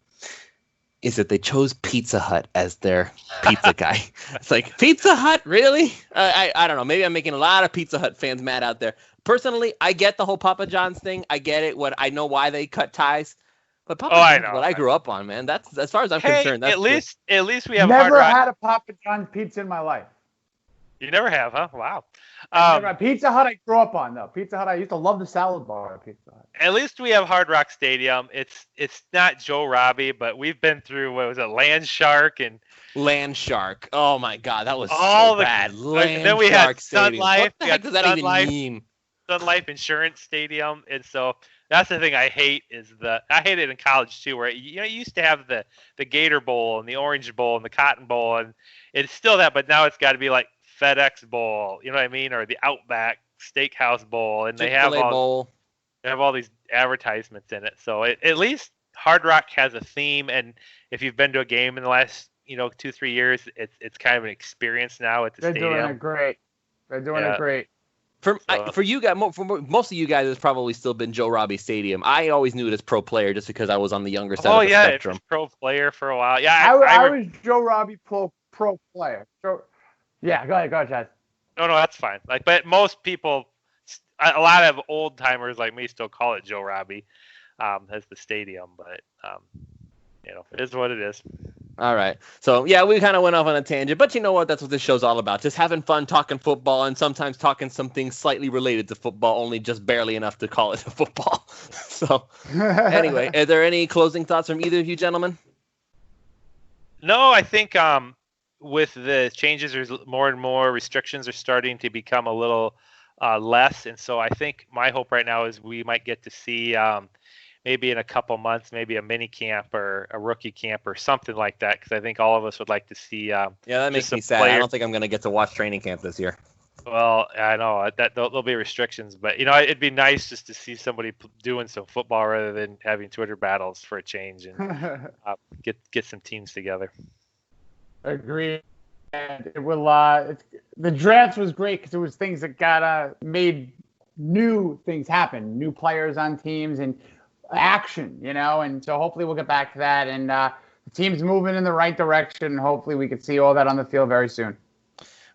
is that they chose Pizza Hut as their pizza guy. It's like, Pizza Hut, really? I don't know. Maybe I'm making a lot of Pizza Hut fans mad out there. Personally, I get the whole Papa John's thing. I get it. I know why they cut ties. But Papa John's is what I grew up on, man. That's as far as I'm concerned. That's at least we have never had a Papa John's pizza in my life. You never have, huh? Wow. Pizza Hut I grew up on, though. Pizza Hut, I used to love the salad bar at Pizza Hut. At least we have Hard Rock Stadium. It's not Joe Robbie, but we've been through, what was it, Land Shark and... Land Shark. Oh, my God. That was so bad. Land then we Shark had Stadium. Sun Life. What the heck does that even mean? Sun Life Insurance Stadium. And so that's the thing I hate is I hate it in college, too, where, you used to have the Gator Bowl and the Orange Bowl and the Cotton Bowl, and it's still that, but now it's got to be like FedEx Bowl, you know what I mean, or the Outback Steakhouse Bowl, and they have all these advertisements in it. So at least Hard Rock has a theme, and if you've been to a game in the last 2-3 years, it's kind of an experience now at the stadium. They're doing it great. They're doing it great. For you guys, for most of you guys, it's probably still been Joe Robbie Stadium. I always knew it as Pro Player just because I was on the younger side of the spectrum. Oh yeah, Pro Player for a while. Yeah, I was Joe Robbie Pro Player. Yeah, go ahead, Chad. No, that's fine. But most people, a lot of old timers like me, still call it Joe Robbie as the stadium. But it is what it is. All right. So yeah, we kind of went off on a tangent, but you know what? That's what this show's all about. Just having fun talking football, and sometimes talking some things slightly related to football, only just barely enough to call it a football. So anyway, are there any closing thoughts from either of you gentlemen? No, I think with the changes, there's more and more restrictions are starting to become a little less. And so I think my hope right now is we might get to see maybe in a couple months, maybe a mini camp or a rookie camp or something like that. Because I think all of us would like to see. Yeah, that makes me sad. I don't think I'm going to get to watch training camp this year. Well, I know that there'll be restrictions, but it'd be nice just to see somebody doing some football rather than having Twitter battles for a change and get some teams together. Agreed. And it will. The draft was great because it was things that made new things happen, new players on teams and action, And so hopefully we'll get back to that. And the team's moving in the right direction. Hopefully we can see all that on the field very soon.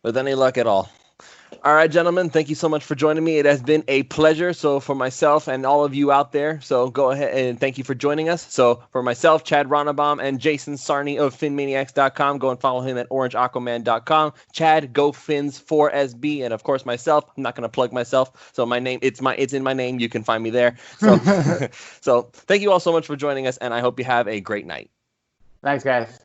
With any luck at all. All right, gentlemen, thank you so much for joining me. It has been a pleasure. So for myself and all of you out there, so go ahead and thank you for joining us. So for myself, Chad Ronnebaum, and Jason Sarney of PhinManiacs.com, go and follow him at OrangeAquaman.com. Chad, go Fins4SB, and of course myself. I'm not going to plug myself, so it's in my name. You can find me there. So, so thank you all so much for joining us, and I hope you have a great night. Thanks, guys.